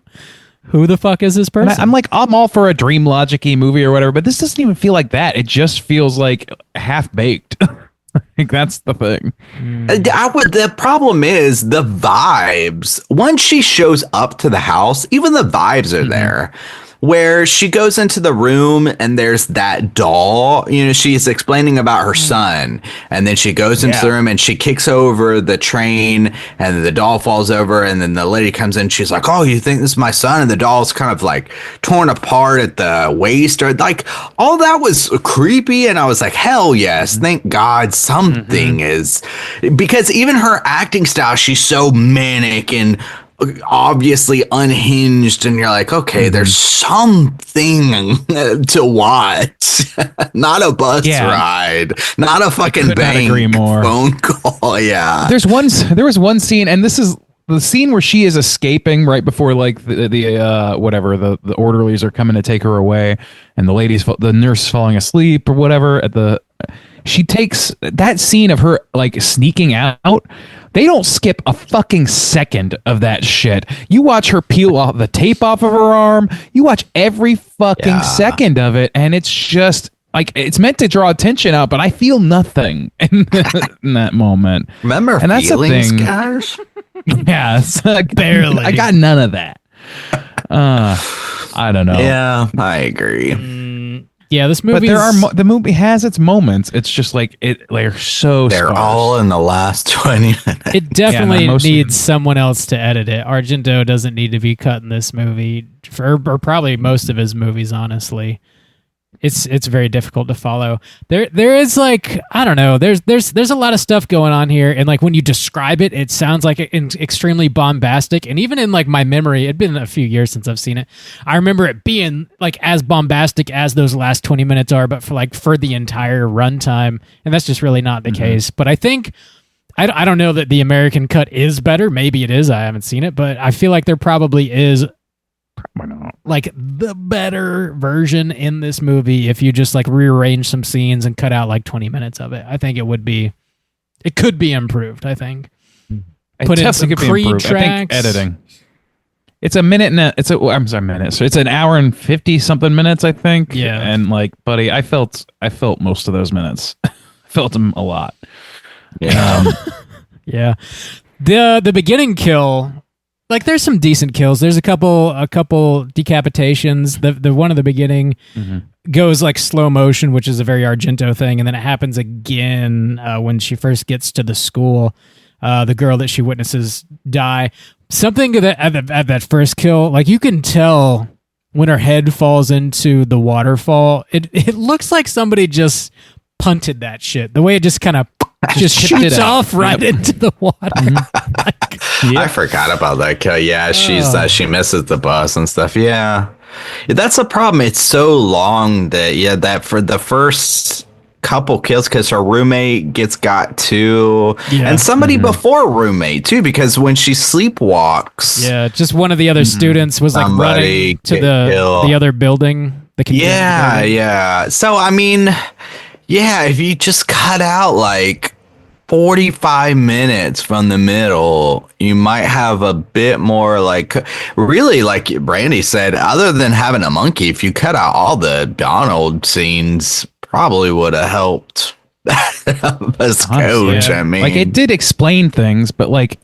Who the fuck is this person? I'm like, I'm all for a dream logic-y movie or whatever, but this doesn't even feel like that. It just feels like half-baked. Like, that's the thing. The problem is the vibes. Once she shows up to the house, even the vibes are there. Where she goes into the room and there's that doll, she's explaining about her son, and then she goes into the room and she kicks over the train and the doll falls over, and then the lady comes in, she's like, "Oh, you think this is my son?" And the doll's kind of like torn apart at the waist, or like all that was creepy. And I was like, hell yes, thank God something is, because even her acting style, she's so manic and obviously unhinged, and you're like, okay, there's something to watch. Not a bus ride, not a fucking bank phone call. There was one scene, and this is the scene where she is escaping right before like the orderlies are coming to take her away, and the nurse falling asleep or whatever she takes that scene of her like sneaking out. They don't skip a fucking second of that shit. You watch her peel off the tape off of her arm. You watch every fucking second of it, and it's just like, it's meant to draw attention out, but I feel nothing in that moment. Remember, and that's feelings, the thing. guys? Yeah, it's like, barely. I got none of that. I don't know. Yeah, I agree. Yeah, this movie. But the movie has its moments. It's just like they're sparse. All in the last 20 minutes. It definitely needs someone else to edit it. Argento doesn't need to be cut in this movie, or probably most of his movies, honestly. It's very difficult to follow. There is like, I don't know, there's a lot of stuff going on here, and like when you describe it, it sounds like extremely bombastic. And even in like my memory, it'd been a few years since I've seen it, I remember it being like as bombastic as those last 20 minutes are, but for the entire runtime, and that's just really not the case. But I think I don't know that the American cut is better. Maybe it is. I haven't seen it, but I feel like there probably is like the better version in this movie if you just like rearrange some scenes and cut out like 20 minutes of it. I think it could be improved, I think. Put in some Creed tracks. I think editing. It's a minute minute. So it's an hour and 50 something minutes, I think. Yeah. And like, buddy, I felt most of those minutes. Felt them a lot. Yeah. Yeah. The beginning kill, like there's some decent kills. There's a couple decapitations. The one at the beginning goes like slow motion, which is a very Argento thing, and then it happens again when she first gets to the school. The girl that she witnesses die. Something that at that first kill, like you can tell when her head falls into the waterfall. It looks like somebody just punted that shit. The way it just kind of just shoots off right into the water. I forgot about that kill. Yeah, she misses the bus and stuff. Yeah, that's a problem. It's so long that for the first couple kills, because her roommate got too, and somebody before roommate too, because when she sleepwalks, just one of the other students was like running to the other building. Yeah. So I mean, if you just cut out like 45 minutes from the middle, you might have a bit more like, really, like Brandy said, other than having a monkey, if you cut out all the Donald scenes, probably would have helped as coach. I mean, like it did explain things, but like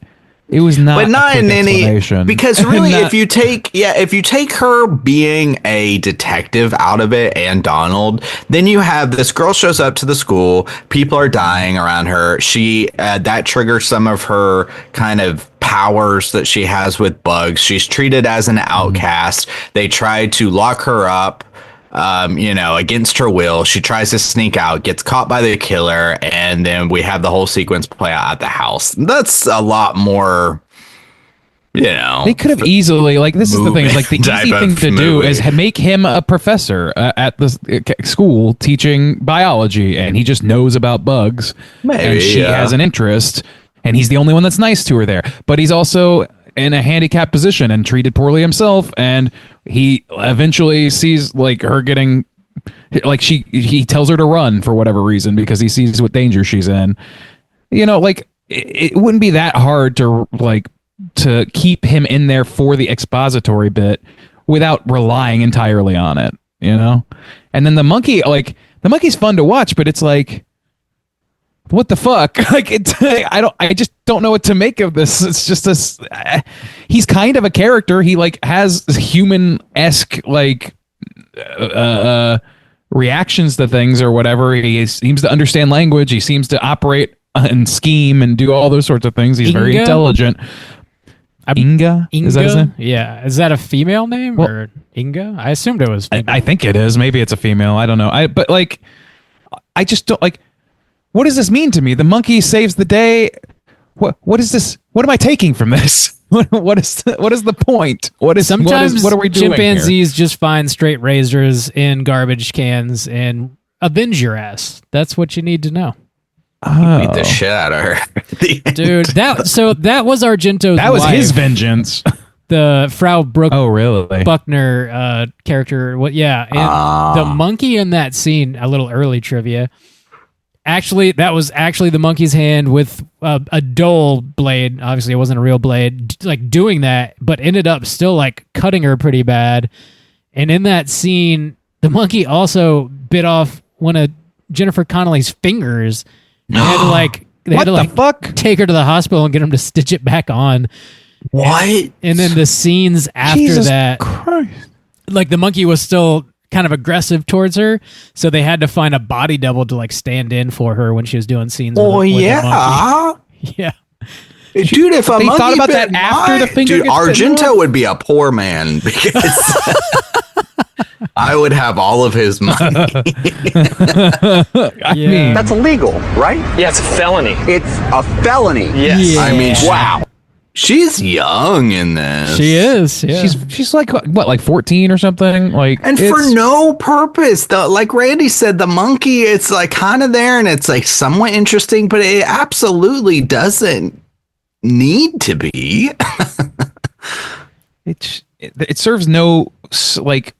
it was not, but not in any, because really, if you take her being a detective out of it and Donald, then you have this girl shows up to the school, people are dying around her. She that triggers some of her kind of powers that she has with bugs. She's treated as an outcast. They try to lock her up. Against her will. She tries to sneak out, gets caught by the killer, and then we have the whole sequence play out at the house. That's a lot more, They could have easily, like, this is the thing, like, the easy thing to do is make him a professor at the school teaching biology, and he just knows about bugs, and she has an interest, and he's the only one that's nice to her there. But he's also in a handicapped position and treated poorly himself, and he eventually sees like her getting like he tells her to run for whatever reason because he sees what danger she's in. Like it wouldn't be that hard to keep him in there for the expository bit without relying entirely on it, And then the monkey's fun to watch, but it's like, what the fuck? Like I just don't know what to make of this. It's just this. He's kind of a character. He like has human-esque like reactions to things or whatever. He seems to understand language. He seems to operate and scheme and do all those sorts of things. He's very intelligent. Inga? Is that his name? Yeah. Is that a female name or Inga? I assumed it was female. I think it is. Maybe it's a female. I don't know. But like, I just don't like. What does this mean to me? The monkey saves the day. What is this? What am I taking from this? What is the point? What are we doing chimpanzees here? Just find straight razors in garbage cans and avenge your ass. That's what you need to know. Beat the shit out of her. Dude, that was Argento's That was wife, his vengeance. The Frau Brooke really? Buckner character. And the monkey in that scene, a little early trivia. Actually, that was actually the monkey's hand with a dull blade. Obviously, it wasn't a real blade, like doing that, but ended up still like cutting her pretty bad. And in that scene, the monkey also bit off one of Jennifer Connelly's fingers. They had to take her to the hospital and get him to stitch it back on. What? And then the scenes after Jesus that, Christ. Like the monkey was still kind of aggressive towards her, so they had to find a body double to like stand in for her when she was doing scenes. With the monkey. Yeah. Dude, if a monkey thought about that after the finger, dude, Argento would be a poor man because I would have all of his money. I mean, That's illegal, right? Yeah, it's a felony. It's a felony. Yes. I mean, wow. She's young in this. She is. Yeah. She's like what, like 14 or something? Like, and for no purpose. Like Randy said, the monkey, it's like kind of there and it's like somewhat interesting, but it absolutely doesn't need to be. It serves no like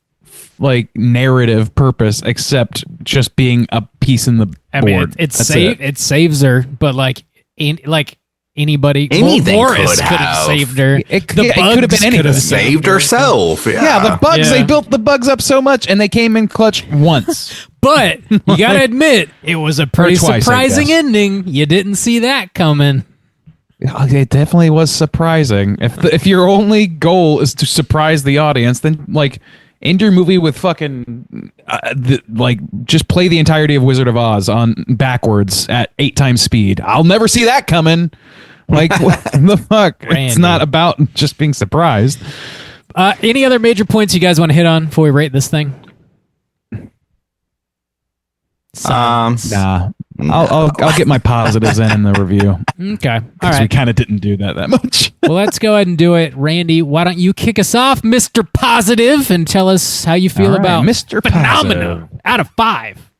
narrative purpose except just being a piece in the board. I mean, it saves her, but like anybody, anything Morris could have saved her. It could have been anything. Saved herself. Yeah, the bugs. Yeah. They built the bugs up so much, and they came in clutch once. But you gotta admit, it was a pretty surprising ending. You didn't see that coming. It definitely was surprising. If your only goal is to surprise the audience, then like end your movie with fucking just play the entirety of Wizard of Oz on backwards at 8 times speed. I'll never see that coming. Like what the fuck? Randy. It's not about just being surprised. Any other major points you guys want to hit on before we rate this thing? Nah. I'll get my positives in the review. Okay. All right. We kind of didn't do that much. Well, let's go ahead and do it. Randy, why don't you kick us off, Mr. Positive, and tell us how you feel about Mr. Phenomenal out of 5.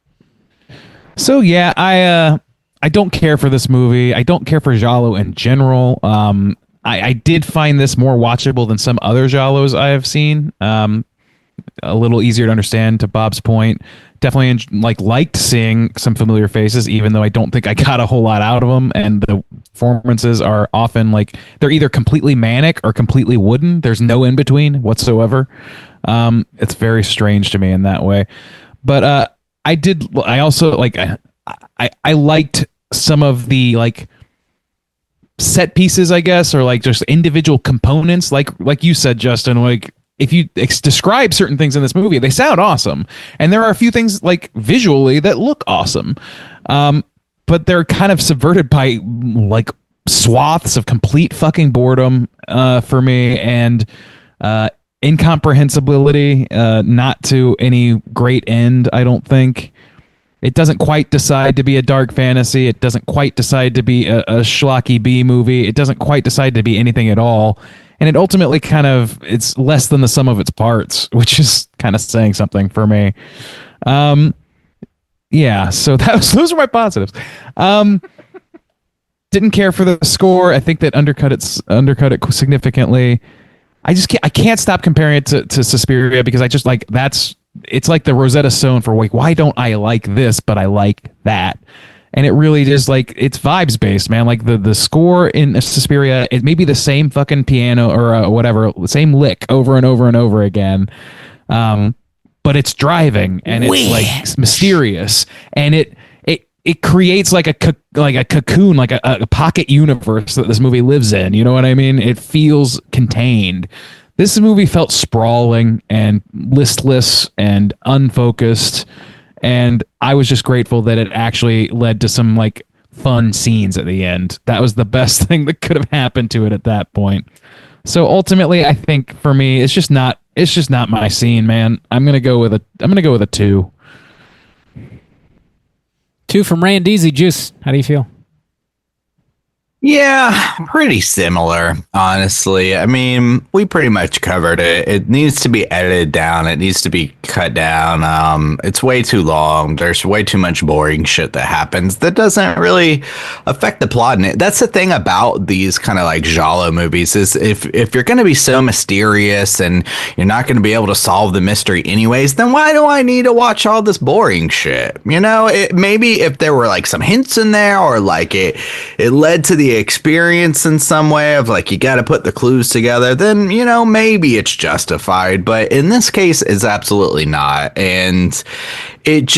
So, yeah, I don't care for this movie. I don't care for Giallo in general. I did find this more watchable than some other Giallos I have seen. A little easier to understand, to Bob's point. Definitely liked seeing some familiar faces, even though I don't think I got a whole lot out of them. And the performances are often like they're either completely manic or completely wooden. There's no in between whatsoever. It's very strange to me in that way. But I also I liked some of the like set pieces, I guess, or like just individual components, like you said, Justin, like. If you describe certain things in this movie, they sound awesome. And there are a few things like visually that look awesome. But they're kind of subverted by like swaths of complete fucking boredom for me and incomprehensibility, not to any great end, I don't think. It doesn't quite decide to be a dark fantasy. It doesn't quite decide to be a schlocky B movie. It doesn't quite decide to be anything at all. And it ultimately it's less than the sum of its parts, which is kind of saying something for me. Yeah, so those are my positives. Didn't care for the score. I think that undercut it significantly. I can't stop comparing it to Suspiria because I just like it's like the Rosetta Stone for like, why don't I like this, but I like that. And it really is like, it's vibes based, man. Like the score in Suspiria, it may be the same fucking piano or whatever, the same lick over and over and over again. But it's driving and it's like mysterious and it creates like a cocoon, like a pocket universe that this movie lives in. You know what I mean? It feels contained. This movie felt sprawling and listless and unfocused. And I was just grateful that it actually led to some like fun scenes at the end. That was the best thing that could have happened to it at that point. So ultimately, I think for me, it's just not my scene, man. I'm gonna go with a 2. 2 from Randy Juice. How do you feel? Yeah, pretty similar, honestly. I mean, we pretty much covered it. It needs to be edited down. It needs to be cut down. It's way too long. There's way too much boring shit that happens that doesn't really affect the plot in it. That's the thing about these kind of like Giallo movies is if you're going to be so mysterious and you're not going to be able to solve the mystery anyways, then why do I need to watch all this boring shit? You know, maybe if there were like some hints in there or like it led to the experience in some way of like you got to put the clues together, then you know maybe it's justified, but in this case it's absolutely not. And it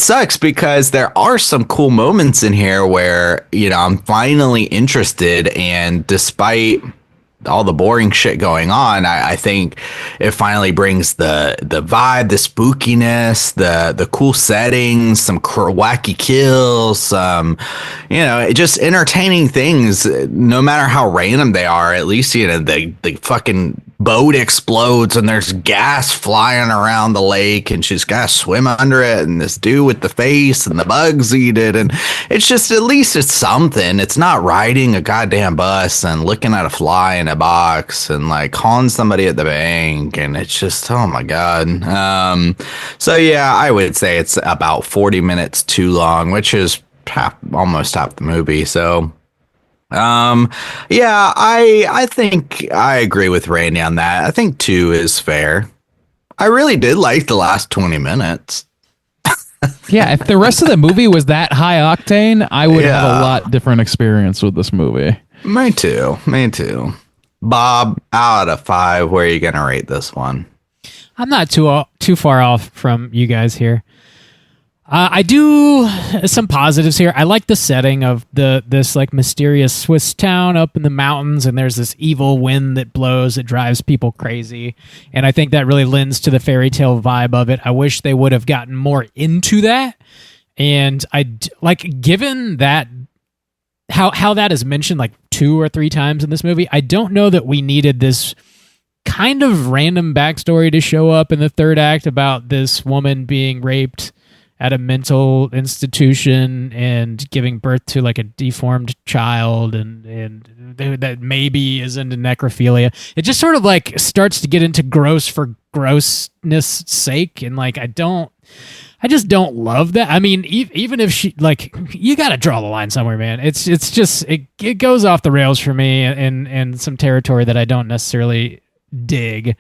sucks because there are some cool moments in here where, you know, I'm finally interested, and despite all the boring shit going on, I think it finally brings the vibe, the spookiness, the cool settings, some wacky kills, some, you know, just entertaining things, no matter how random they are. At least, you know, the fucking boat explodes and there's gas flying around the lake and she's got to swim under it, and this dude with the face and the bugs eat it, and it's just, at least it's something. It's not riding a goddamn bus and looking at a fly in a box and like calling somebody at the bank, and it's just, oh my god. So yeah, I would say it's about 40 minutes too long, which is almost half the movie. So yeah, I think I agree with Randy on that. I think 2 is fair. I really did like the last 20 minutes. Yeah, if the rest of the movie was that high octane, I would have a lot different experience with this movie. Me too. Bob, out of 5, where are you going to rate this one? I'm not too far off from you guys here. I do some positives here. I like the setting of this like mysterious Swiss town up in the mountains, and there's this evil wind that blows that drives people crazy, and I think that really lends to the fairy tale vibe of it. I wish they would have gotten more into that, and I like, given that how that is mentioned like 2 or 3 times in this movie, I don't know that we needed this kind of random backstory to show up in the third act about this woman being raped at a mental institution and giving birth to like a deformed child and that maybe is into necrophilia. It just sort of like starts to get into gross for grossness sake, and like I just don't love that. I mean, even if she, like, you got to draw the line somewhere, man. It's just it goes off the rails for me in some territory that I don't necessarily dig.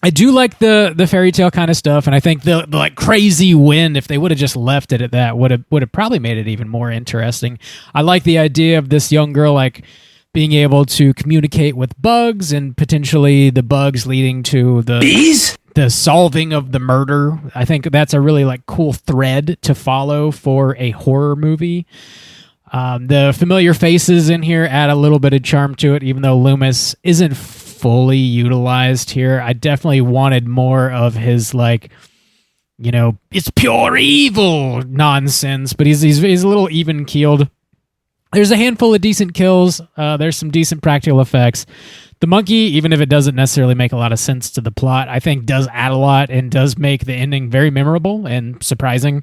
I do like the fairy tale kind of stuff, and I think the like crazy wind, if they would have just left it at that, would have probably made it even more interesting. I like the idea of this young girl like being able to communicate with bugs, and potentially the bugs leading to the solving of the murder. I think that's a really like cool thread to follow for a horror movie. The familiar faces in here add a little bit of charm to it, even though Loomis isn't fully utilized here. I definitely wanted more of his like, you know, it's pure evil nonsense, but he's a little even keeled. There's a handful of decent kills. There's some decent practical effects. The monkey, even if it doesn't necessarily make a lot of sense to the plot, I think does add a lot and does make the ending very memorable and surprising.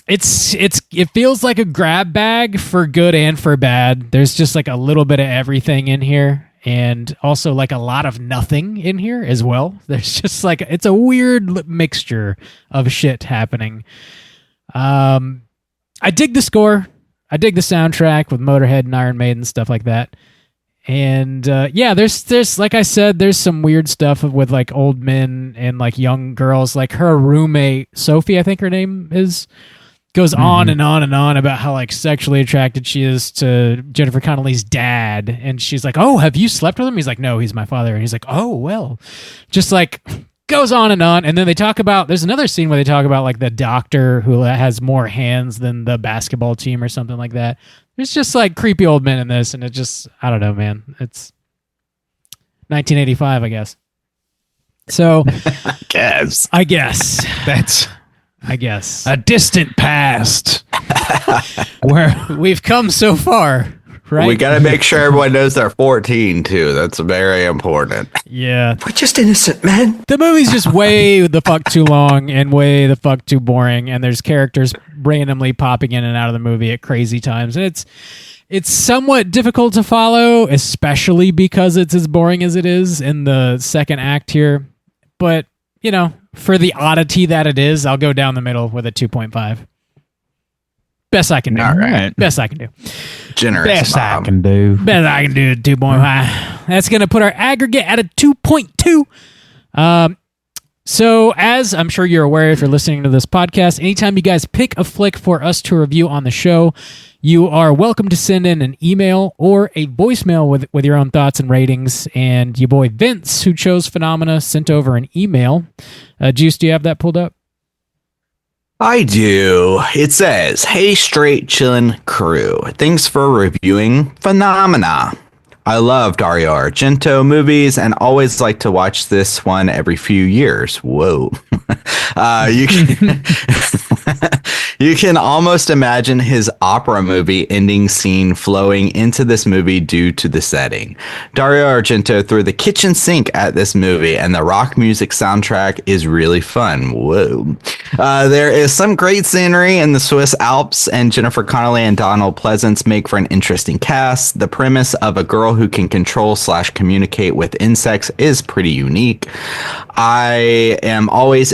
It feels like a grab bag for good and for bad. There's just like a little bit of everything in here, and also like a lot of nothing in here as well. There's just like, it's a weird mixture of shit happening. I dig the score. I dig the soundtrack with Motorhead and Iron Maiden, stuff like that. And yeah, there's like I said, there's some weird stuff with like old men and like young girls. Like her roommate, Sophie, I think her name is, goes on and on and on about how like sexually attracted she is to Jennifer Connelly's dad, and she's like, "Oh, have you slept with him?" He's like, "No, he's my father." And he's like, "Oh, well," just like goes on. And then they talk about, there's another scene where they talk about like the doctor who has more hands than the basketball team or something like that. There's just like creepy old men in this, and it just, I don't know, man. It's 1985, I guess. So I guess That's I guess a distant past where we've come so far, right? We got to make sure everyone knows they're 14 too. That's very important. Yeah. We're just innocent, man. The movie's just way the fuck too long and way the fuck too boring, and there's characters randomly popping in and out of the movie at crazy times, and it's somewhat difficult to follow, especially because it's as boring as it is in the second act here. But, you know, for the oddity that it is, I'll go down the middle with a 2.5. Best I can do. All right. Best I can do. Generous. best I Bob. can do. Best I can do, 2.5. That's going to put our aggregate at a 2.2. So, as I'm sure you're aware if you're listening to this podcast, anytime you guys pick a flick for us to review on the show, you are welcome to send in an email or a voicemail with your own thoughts and ratings. And your boy Vince, who chose Phenomena, sent over an email. Juice, do you have that pulled up? I do. It says, "Hey, straight chillin' crew. Thanks for reviewing Phenomena. I love Dario Argento movies and always like to watch this one every few years." Whoa. You can you can almost imagine his opera movie ending scene flowing into this movie due to the setting. Dario Argento threw the kitchen sink at this movie, and the rock music soundtrack is really fun. Whoa. There is some great scenery in the Swiss Alps, and Jennifer Connelly and Donald Pleasance make for an interesting cast. The premise of a girl who can control / communicate with insects is pretty unique. I always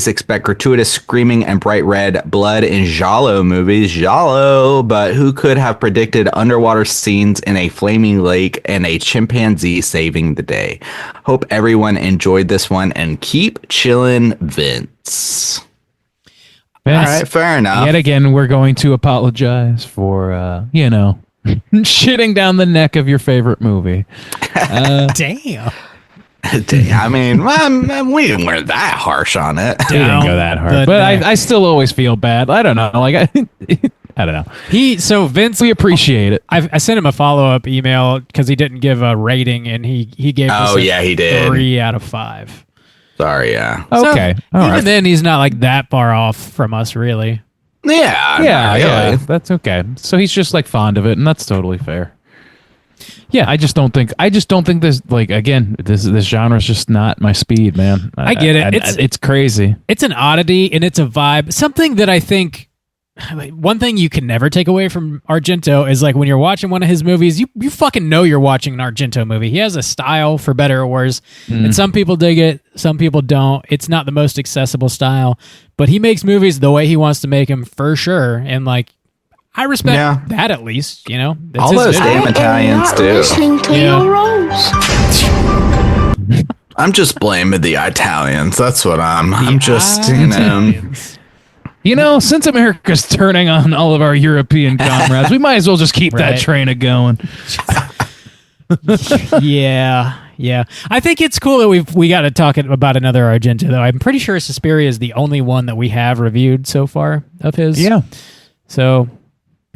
expect gratuitous screaming and bright red blood in Giallo movies. Giallo, but who could have predicted underwater scenes in a flaming lake and a chimpanzee saving the day? Hope everyone enjoyed this one and keep chillin', Vince. All right, fair enough. Yet again, we're going to apologize for, shitting down the neck of your favorite movie. Damn. I mean, we weren't that harsh on it. We didn't go that hard, but I still always feel bad. I don't know. Like I don't know. Vince, we appreciate it. I sent him a follow-up email because he didn't give a rating, and he gave us he did 3 out of 5. Sorry, yeah. Okay. So, even then, he's not like that far off from us, really. Yeah. That's okay. So he's just like fond of it, and that's totally fair. Yeah, I just don't think this, like, again, this genre is just not my speed, man. I get it. It's crazy. It's an oddity and it's a vibe. Something that I think, one thing you can never take away from Argento is, like, when you're watching one of his movies, you fucking know you're watching an Argento movie. He has a style, for better or worse, and some people dig it, some people don't. It's not the most accessible style, but he makes movies the way he wants to make them, for sure. And, like, I respect that, at least, That's all those damn Italians do. Listening to your roles. I'm just blaming the Italians. That's what I'm just, Since America's turning on all of our European comrades, we might as well just keep that train a going. Yeah. I think it's cool that we got to talk about another Argento, though. I'm pretty sure Suspiria is the only one that we have reviewed so far of his. Yeah. So,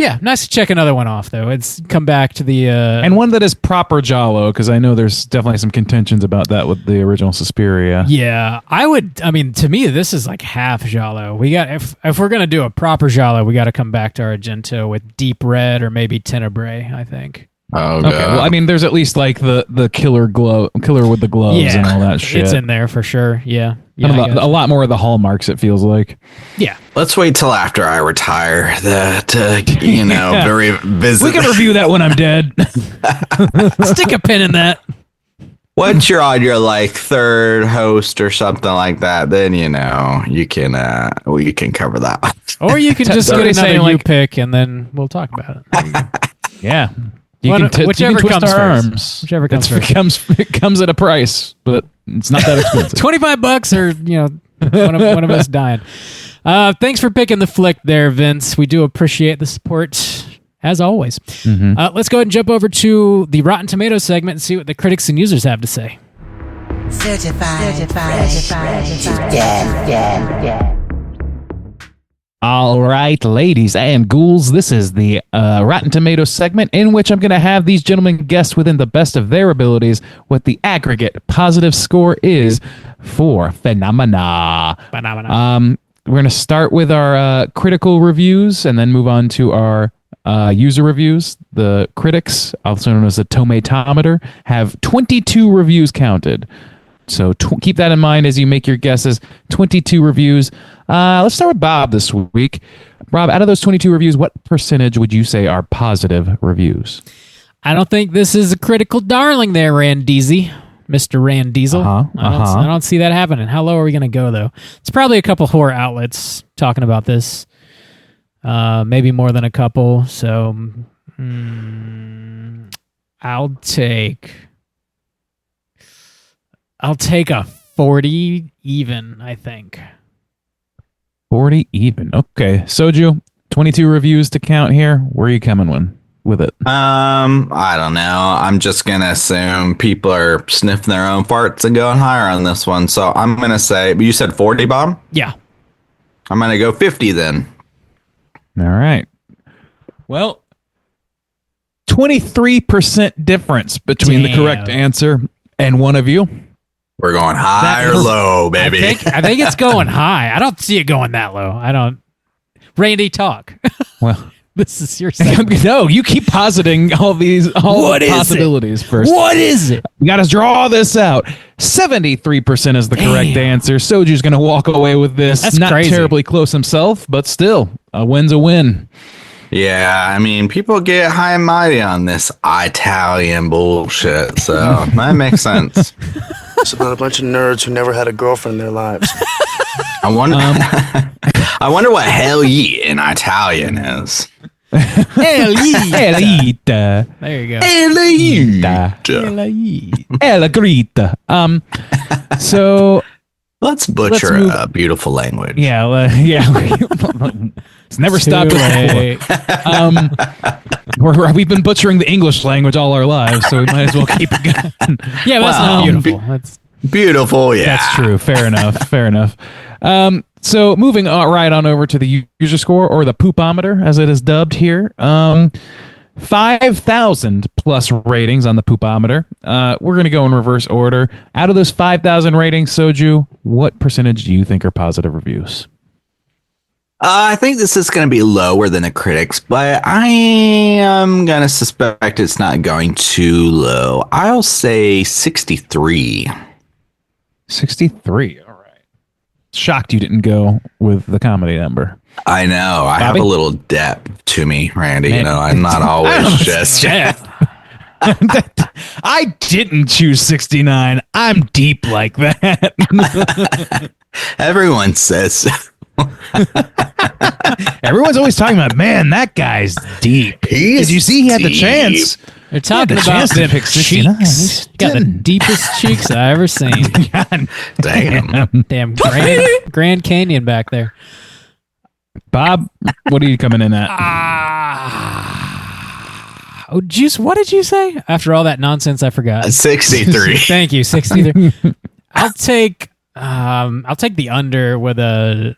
yeah, nice to check another one off, though. It's come back to the... and one that is proper Giallo, because I know there's definitely some contentions about that with the original Suspiria. Yeah, to me, this is like half Giallo. We got, if we're going to do a proper Giallo, we got to come back to Argento with Deep Red or maybe Tenebrae, I think. Oh, okay. Well, I mean, there's at least like the killer with the gloves and all that shit. It's in there for sure. Yeah. A lot more of the hallmarks, it feels like. Yeah. Let's wait till after I retire to revisit. We can review that when I'm dead. Stick a pin in that. Once you're on your like third host or something like that, then we can cover that. Or you can just get another you pick and then we'll talk about it. Yeah. Whichever twist comes our first. arms. Whichever comes first. It comes at a price, but it's not that expensive. $25 or one of us dying. Thanks for picking the flick there, Vince. We do appreciate the support as always. Let's go ahead and jump over to the Rotten Tomatoes segment and see what the critics and users have to say. Certified fresh to death. All right, ladies and ghouls, this is the Rotten Tomatoes segment in which I'm going to have these gentlemen guess within the best of their abilities what the aggregate positive score is for Phenomena. We're going to start with our critical reviews and then move on to our user reviews. The critics, also known as the Tomatometer, have 22 reviews counted. So keep that in mind as you make your guesses. 22 reviews. Let's start with Bob this week. Rob, out of those 22 reviews, what percentage would you say are positive reviews? I don't think this is a critical darling there, Randeezy. Mr. Randiesel. I don't see that happening. How low are we going to go, though? It's probably a couple horror outlets talking about this. Maybe more than a couple. So I'll take a 40 even, I think. 40 even. Okay. Soju, 22 reviews to count here. Where are you coming with it? I don't know. I'm just going to assume people are sniffing their own farts and going higher on this one. So I'm going to say, you said 40, Bob? Yeah. I'm going to go 50 then. All right. Well, 23% difference between the correct answer and one of you. We're going high or low, baby. I think it's going high. I don't see it going that low. I don't. Randy, talk. Well, this is your segment. no, you keep positing all the possibilities first. What is it? We got to draw this out. 73% is the correct answer. Soju's going to walk away with this. That's not crazy. terribly close himself, but still, a win's a win. Yeah, I mean, people get high and mighty on this Italian bullshit, so that makes sense. It's about a bunch of nerds who never had a girlfriend in their lives. I wonder, I wonder what hell ye in Italian is. Elita. There you go. Ela grita. So Let's butcher a beautiful language. yeah. It's never stopped late. before. We've been butchering the English language all our lives, so we might as well keep it going. Yeah, but that's not beautiful. That's Beautiful, yeah. That's true. Fair enough. So moving right on over to the user score, or the poopometer, as it is dubbed here. 5,000 plus ratings on the poopometer. We're going to go in reverse order. Out of those 5,000 ratings, Soju, what percentage do you think are positive reviews? I think this is going to be lower than the critics, but I am going to suspect it's not going too low. I'll say 63. 63. All right. Shocked you didn't go with the comedy number. I know. I have Bobby? a little depth to me, Randy. Man. You know, I'm not always just... I didn't choose 69. I'm deep like that. Everyone says... Everyone's always talking about, man, that guy's deep. Did you see he had the chance? They're talking the about chance to them pick 69. cheeks. You got the deepest cheeks I ever seen. Damn. Damn, Grand Canyon back there. Bob, what are you coming in at? Oh, Juice, what did you say? After all that nonsense, I forgot. 63. Thank you, 63. I'll take the under with a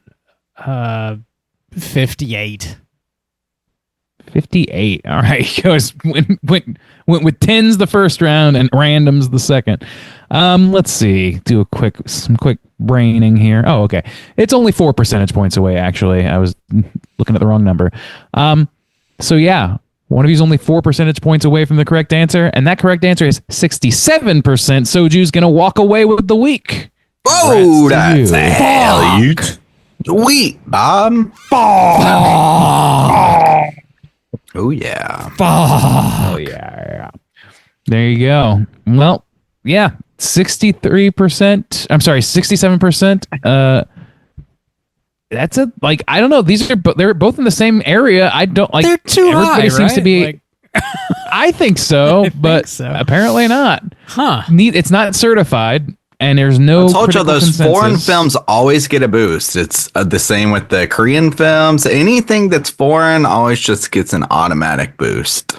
58. 58. All right. He goes went with tens the first round and randoms the second. Let's see. Do some quick braining here. Oh, okay. It's only 4 percentage points away. Actually, I was looking at the wrong number. So yeah, one of you's only 4 percentage points away from the correct answer, and that correct answer is 67%. Soju's gonna walk away with the week. Whoa, that's you. a hell you. Sweet, Bob. Oh, yeah. Oh, yeah. There you go. Well, yeah, 63%. I'm sorry, 67%. That's I don't know. They're both in the same area. I don't like. They're too everybody high, seems to right? be. I think so, but so. apparently not. Huh. It's not certified. And there's no. I told you critical those consensus. foreign films always get a boost. It's the same with the Korean films. Anything that's foreign always just gets an automatic boost.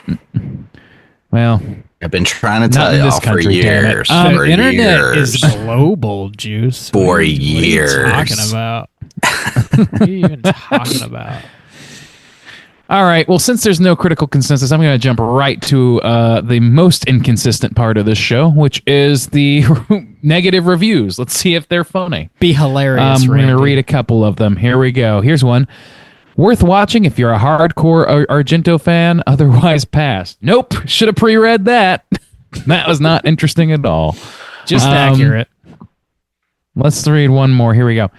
Well, I've been trying to not tell in y'all this for country, damn it. years. The For internet years. is global, Juice. For What are years. you talking about? What are you even talking about? all right. Well, since there's no critical consensus, I'm going to jump right to the most inconsistent part of this show, which is the negative reviews. Let's see if they're phony. Be hilarious. I'm going to Randy. read a couple of them. Here we go. Here's one. Worth watching if you're a hardcore Argento fan. Otherwise, pass. Nope. Should have pre-read that. That was not interesting at all. Just accurate. Let's read one more. Here we go.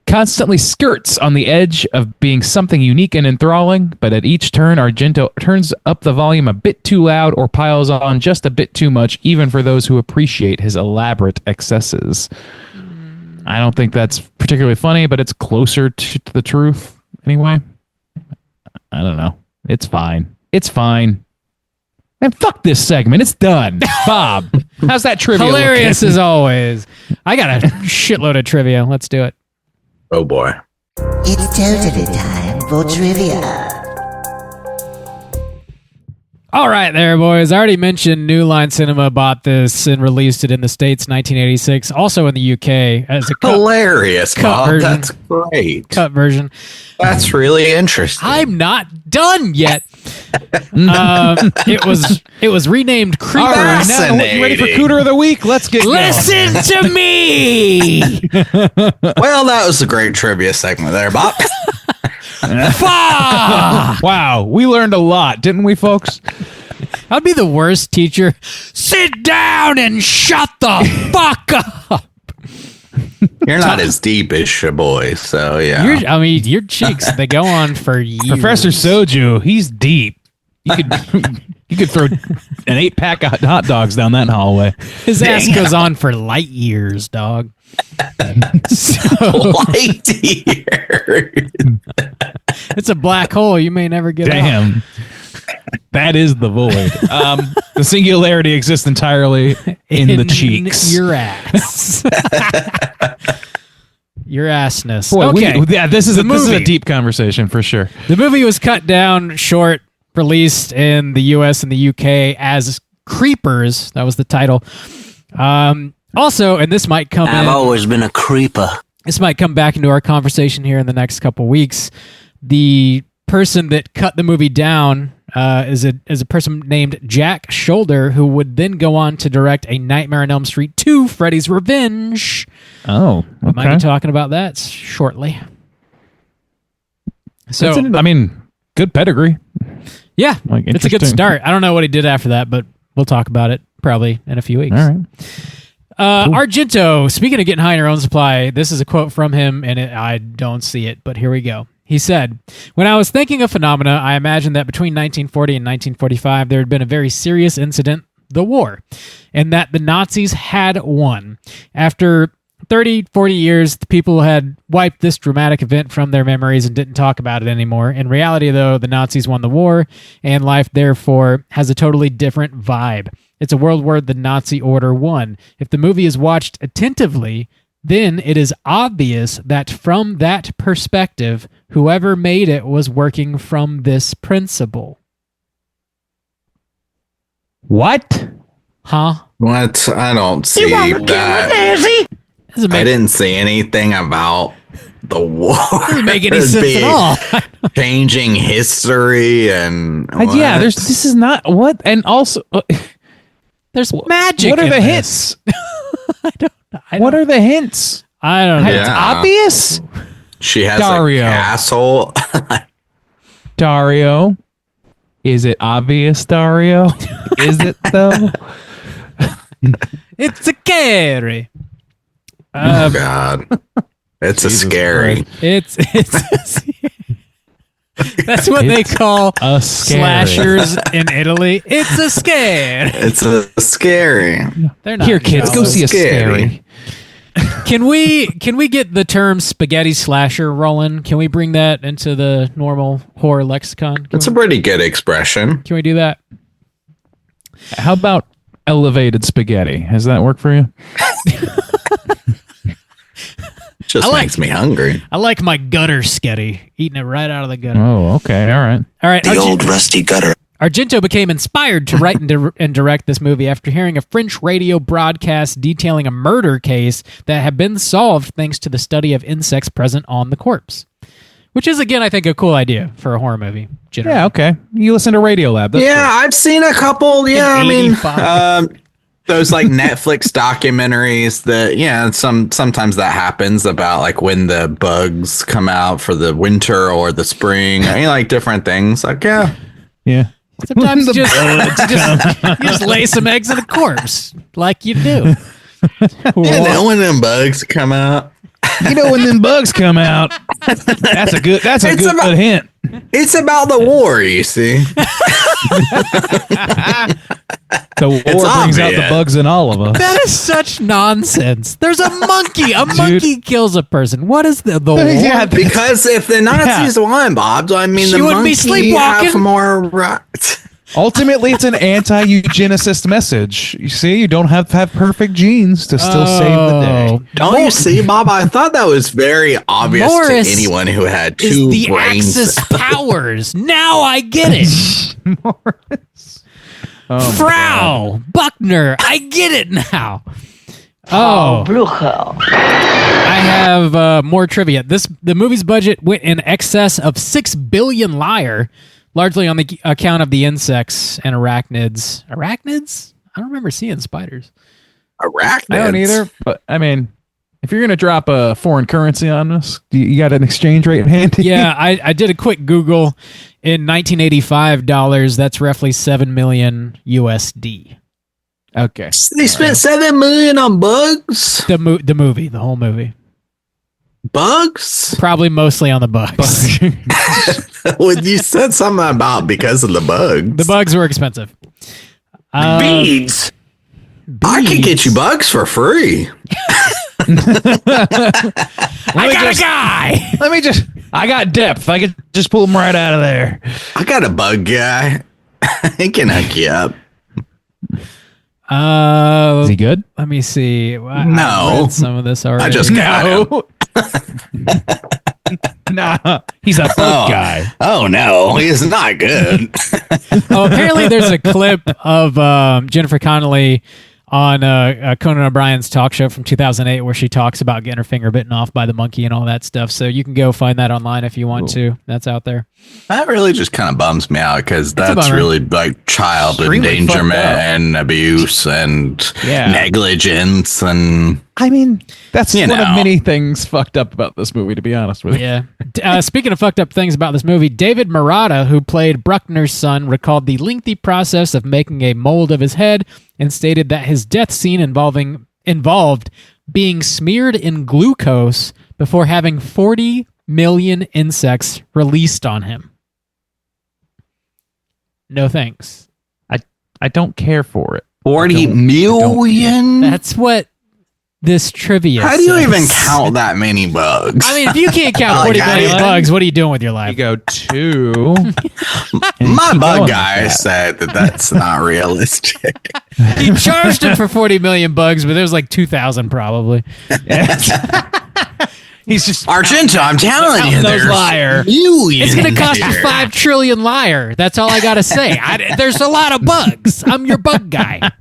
Constantly skirts on the edge of being something unique and enthralling, but at each turn, Argento turns up the volume a bit too loud or piles on just a bit too much, even for those who appreciate his elaborate excesses. I don't think that's particularly funny, but it's closer to the truth anyway. I don't know. It's fine. And fuck this segment. It's done. Bob, how's that trivia Hilarious looking? as always. I got a shitload of trivia. Let's do it. Oh, boy. It's totally time for trivia. All right, there, boys. I already mentioned New Line Cinema bought this and released it in the States 1986, also in the UK as a Hilarious, cut Bob. version. That's great. Cut version. That's really interesting. I'm not done yet. It was renamed Creepers. All right, now you ready for Cooter of the Week? Let's get Listen to me. Well, that was a great trivia segment there, Bob. Wow, we learned a lot, didn't we, folks? I'd be the worst teacher. Sit down and shut the fuck up. You're not as deep as your boy, so yeah. Your cheeks, they go on for years. Professor Soju, he's deep. You could throw an 8-pack of hot dogs down that hallway. His ass goes on for light years, dog. Light years. It's a black hole. You may never get out. Damn. That is the void. The singularity exists entirely in the cheeks. Your ass. Your assness. Boy, okay. this is a deep conversation for sure. The movie was cut down short, released in the US and the UK as Creepers. That was the title. Also, and this might come I've always been a creeper. This might come back into our conversation here in the next couple weeks. The person that cut the movie down is a person named Jack Shoulder, who would then go on to direct A Nightmare on Elm Street 2, Freddy's Revenge. Oh, okay. We might be talking about that shortly. So, good pedigree. Yeah, it's a good start. I don't know what he did after that, but we'll talk about it probably in a few weeks. All right. Cool. Argento, speaking of getting high in our own supply, this is a quote from him, and I don't see it, but here we go. He said, "When I was thinking of phenomena, I imagined that between 1940 and 1945, there had been a very serious incident, the war, and that the Nazis had won. After 30, 40 years, the people had wiped this dramatic event from their memories and didn't talk about it anymore. In reality, though, the Nazis won the war, and life, therefore, has a totally different vibe. It's a world where the Nazi order won. If the movie is watched attentively, then it is obvious that from that perspective, whoever made it was working from this principle." What? Huh? What? I don't see that. I didn't see anything about the war. Doesn't make any sense at all. Changing history and yeah, this is not what, and also there's magic. What are the hints? What are the hints? I don't know. It's obvious. She has Dario. a castle. Dario, is it obvious, Dario? Is it though? It's a scary. Oh God, it's a scary. It's that's what they call slashers in Italy. It's a scare. It's a scary. They're not here, kids. Go see a scary. Can we get the term spaghetti slasher rolling? Can we bring that into the normal horror lexicon? It's a pretty good expression. Can we do that? How about elevated spaghetti? Has that worked for you? Just makes me hungry. I like my gutter sketty, eating it right out of the gutter. Oh, okay. All right. The old rusty gutter. Argento became inspired to write and direct this movie after hearing a French radio broadcast detailing a murder case that had been solved thanks to the study of insects present on the corpse. Which is, again, I think, a cool idea for a horror movie. Generally. Yeah, okay. You listen to Radiolab. That's cool. I've seen a couple. Yeah, I mean, those like Netflix documentaries that, sometimes that happens about like when the bugs come out for the winter or the spring. I mean, like different things. Like, yeah. Sometimes you just lay some eggs in a corpse, like you do. And then when them bugs come out. When them bugs come out, that's a good hint. It's about the war, you see. The war brings out the bugs in all of us. That is such nonsense. There's a monkey. A monkey kills a person. What is the war? Yeah, because if the Nazis won, Bob, I mean, the wouldn't be monkey sleepwalking. have more rights. Ultimately, it's an anti-eugenicist message. You see, you don't have to have perfect genes to still save the day. Don't you see, Bob? I thought that was very obvious Morris to anyone who had is two the brains. Axis powers. Now I get it. Morris. Frau Buckner. I get it now. Oh, I have more trivia. The movie's budget went in excess of 6 billion lyre, largely on the account of the insects and arachnids. Arachnids? I don't remember seeing spiders. Arachnids? I don't either, but I mean, if you're going to drop a foreign currency on us, you got an exchange rate handy? Yeah, I did a quick Google. In 1985 dollars, that's roughly 7 million USD. Okay. They spent $7 million on bugs? The movie, the whole movie. Bugs? Probably mostly on the bugs. Well, you said something about because of the bugs. The bugs were expensive. Beads? I could get you bugs for free. I got a guy. I got depth. I could just pull them right out of there. I got a bug guy. He can hook you up. Is he good? Let me see. I read some of this already. I just got him. Nah, he's a bug guy. Oh no, he's not good. Apparently there's a clip of Jennifer Connelly on Conan O'Brien's talk show from 2008 where she talks about getting her finger bitten off by the monkey and all that stuff. So you can go find that online if you want to. That's out there. That really just kind of bums me out because that's really like child endangerment and abuse and negligence. And I mean, that's one of many things fucked up about this movie, to be honest with you. Yeah. Speaking of fucked up things about this movie, David Murata, who played Bruckner's son, recalled the lengthy process of making a mold of his head and stated that his death scene involved being smeared in glucose before having 40 million insects released on him. No thanks. I don't care for it. 40 million? That's what this trivia How do you says. even count that many bugs? I mean, if you can't count 40 million bugs, what are you doing with your life? You go 2. My bug guy said that that's not realistic. He charged him for 40 million bugs, but there's like 2,000 probably. He's just Argento, I'm telling you, there's liar. It's going to cost you 5 trillion lyre. That's all I got to say. There's a lot of bugs. I'm your bug guy.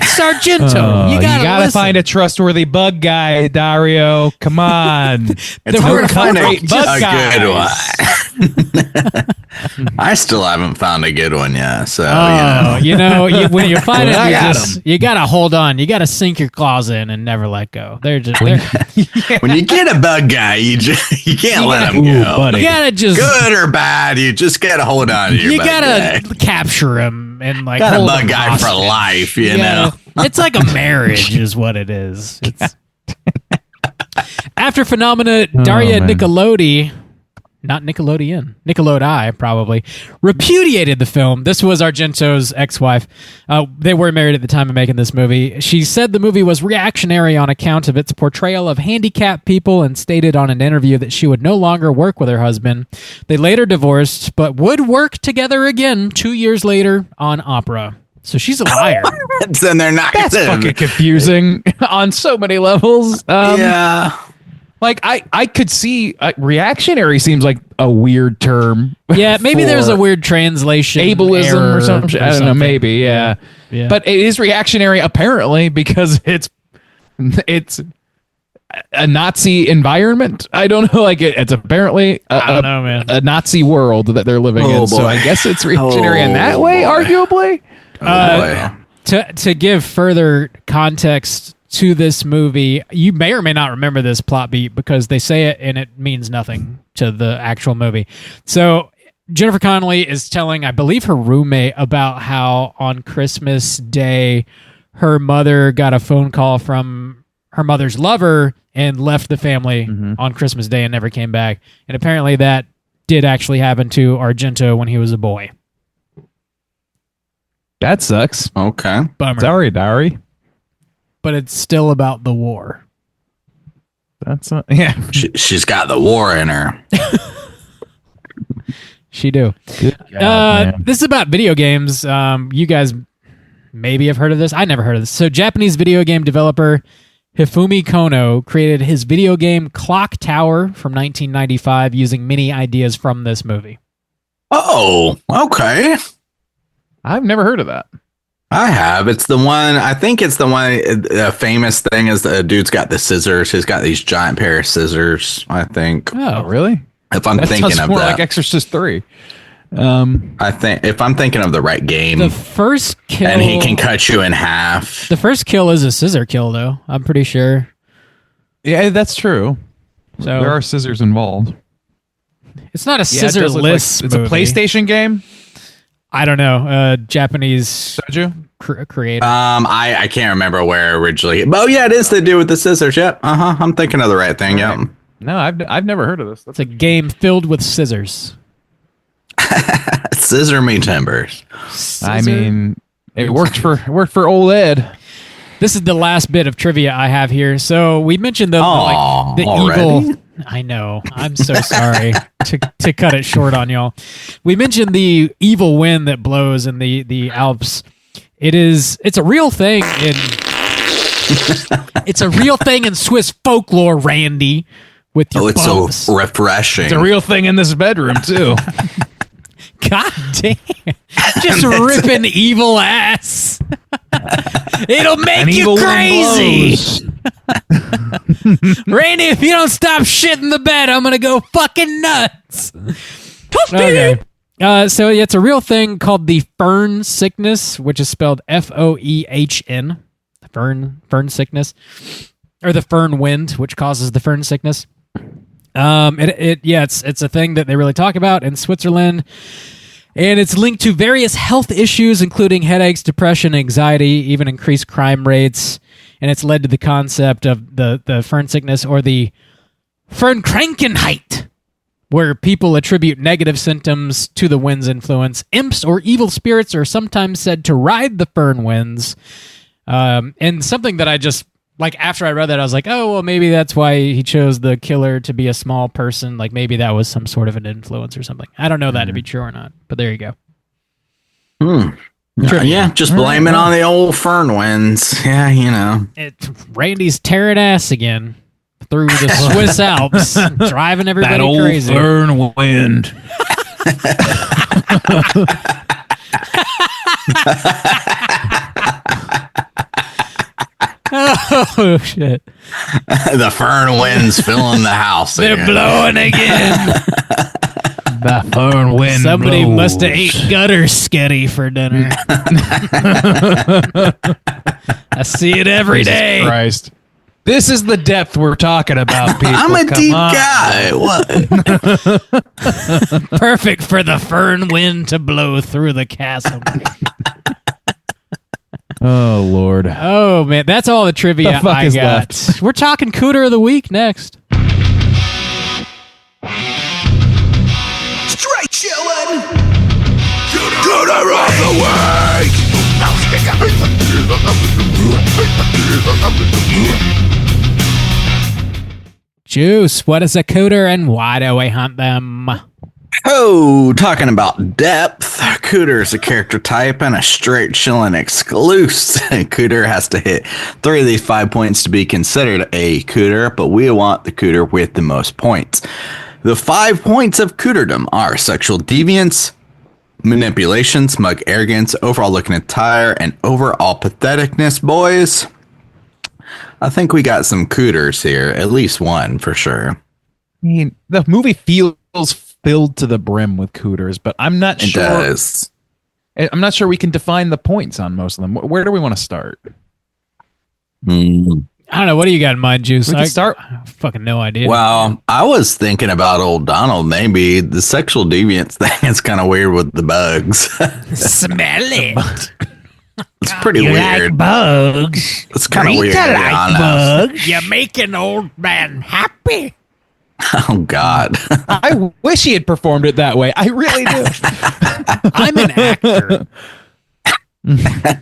Sargento, you gotta find a trustworthy bug guy, Dario. Come on. It's hard to find a good one. I still haven't found a good one yet. So when you find it, you gotta hold on. You gotta sink your claws in and never let go. When you get a bug guy, you can't let him go. Buddy. You gotta just good or bad. You just gotta hold on to your. You bug gotta guy. capture him and like got hold a bug him guy hostage. for life. You know, it's like a marriage, is what it is. After Phenomena, Daria Nicolodi. Not Nickelodeon. Nickelodi, probably. Repudiated the film. This was Argento's ex-wife. They were married at the time of making this movie. She said the movie was reactionary on account of its portrayal of handicapped people and stated on an interview that she would no longer work with her husband. They later divorced, but would work together again 2 years later on Opera. So she's a liar. Then they're not. That's fucking confusing on so many levels. Yeah. Like, I could see reactionary seems like a weird term. Yeah, maybe there's a weird translation ableism or something. I don't know, maybe, yeah. But it is reactionary apparently because it's a Nazi environment. I don't know, like it's apparently I don't know, man. A Nazi world that they're living in. Boy. So I guess it's reactionary in that way, arguably. To give further context to this movie, you may or may not remember this plot beat because they say it and it means nothing to the actual movie. So Jennifer Connelly is telling, I believe, her roommate about how on Christmas Day her mother got a phone call from her mother's lover and left the family on Christmas Day and never came back. And apparently that did actually happen to Argento when he was a boy. That sucks. Okay. Bummer. Sorry, Dari. But it's still about the war. That's yeah. She's got the war in her. She do. Good God, this is about video games. You guys maybe have heard of this. I never heard of this. So Japanese video game developer Hifumi Kono created his video game Clock Tower from 1995 using many ideas from this movie. Oh, okay. I've never heard of that. I have. It's the one. I think it's the one. The famous thing is the dude's got the scissors. He's got these giant pair of scissors. I think. Oh, really? If I'm thinking of more that, like Exorcist 3. I think if I'm thinking of the right game, The first kill, and he can cut you in half. The first kill is a scissor kill, though. I'm pretty sure. Yeah, that's true. So there are scissors involved. It's not a Yeah, it does look like- scissorless. it's a PlayStation game. I don't know. Japanese creator. I can't remember where originally. Oh yeah, it is the dude with the scissors. Yep. I'm thinking of the right thing. Yep. No, I've never heard of this. It's a game filled with scissors. Scissor me timbers. I mean, it worked for old Ed. This is the last bit of trivia I have here. So we mentioned the already? evil. I know. I'm so sorry to cut it short on y'all. We mentioned the evil wind that blows in the Alps. It's a real thing in it's a real thing in Swiss folklore, Randy. With your it's bumps. so refreshing. It's a real thing in this bedroom too. God damn. Just ripping evil ass. It'll make you crazy. Randy, if you don't stop shitting the bed, I'm going to go fucking nuts. Okay. So yeah, it's a real thing called the fern sickness, which is spelled Foehn. Fern sickness. Or the fern wind, which causes the fern sickness. It's a thing that they really talk about in Switzerland, and it's linked to various health issues, including headaches, depression, anxiety, even increased crime rates, and it's led to the concept of the fern sickness or the Fernkrankenheit, where people attribute negative symptoms to the wind's influence. Imps or evil spirits are sometimes said to ride the fern winds, and something that I just like after I read that, I was like, oh, well, maybe that's why he chose the killer to be a small person. Like maybe that was some sort of an influence or something. I don't know that to be true or not, but there you go. Yeah, just blame it on the old fern winds. Yeah, you know. Randy's tearing ass again through the Swiss Alps, driving everybody that old crazy. Fern wind. Oh shit! The fern winds filling the house. They're blowing again. The fern wind. Somebody blows. must have ate gutter sketty for dinner. I see it every day. Christ. This is the depth we're talking about, people. I'm a Come deep on. guy. What? Perfect for the fern wind to blow through the chasm. Oh, Lord. Oh, man. That's all the trivia The fuck I is got. left? We're talking Cooter of the Week next. Straight chillin'. Cooter of the week. Juice, what is a Cooter and why do we hunt them? Oh, talking about depth. Cooter is a character type and a straight chillin' exclusive. Cooter has to hit 3 of these 5 points to be considered a Cooter, but we want the Cooter with the most points. The 5 points of Cooterdom are sexual deviance, manipulation, smug arrogance, overall looking attire, and overall patheticness, boys. I think we got some Cooters here, at least one for sure. I mean, the movie feels filled to the brim with Cooters, but I'm not It sure. does. I'm not sure we can define the points on most of them. Where do we want to start? I don't know. What do you got in mind, Juice? We can start. I have fucking no idea. Well, I was thinking about old Donald. Maybe the sexual deviance thing is kind of weird with the bugs. Smell it. It's pretty weird. bugs. It's kind of weird. To be honest. bugs. You make an old man happy. Oh God. I wish he had performed it that way. I really do. I'm an actor.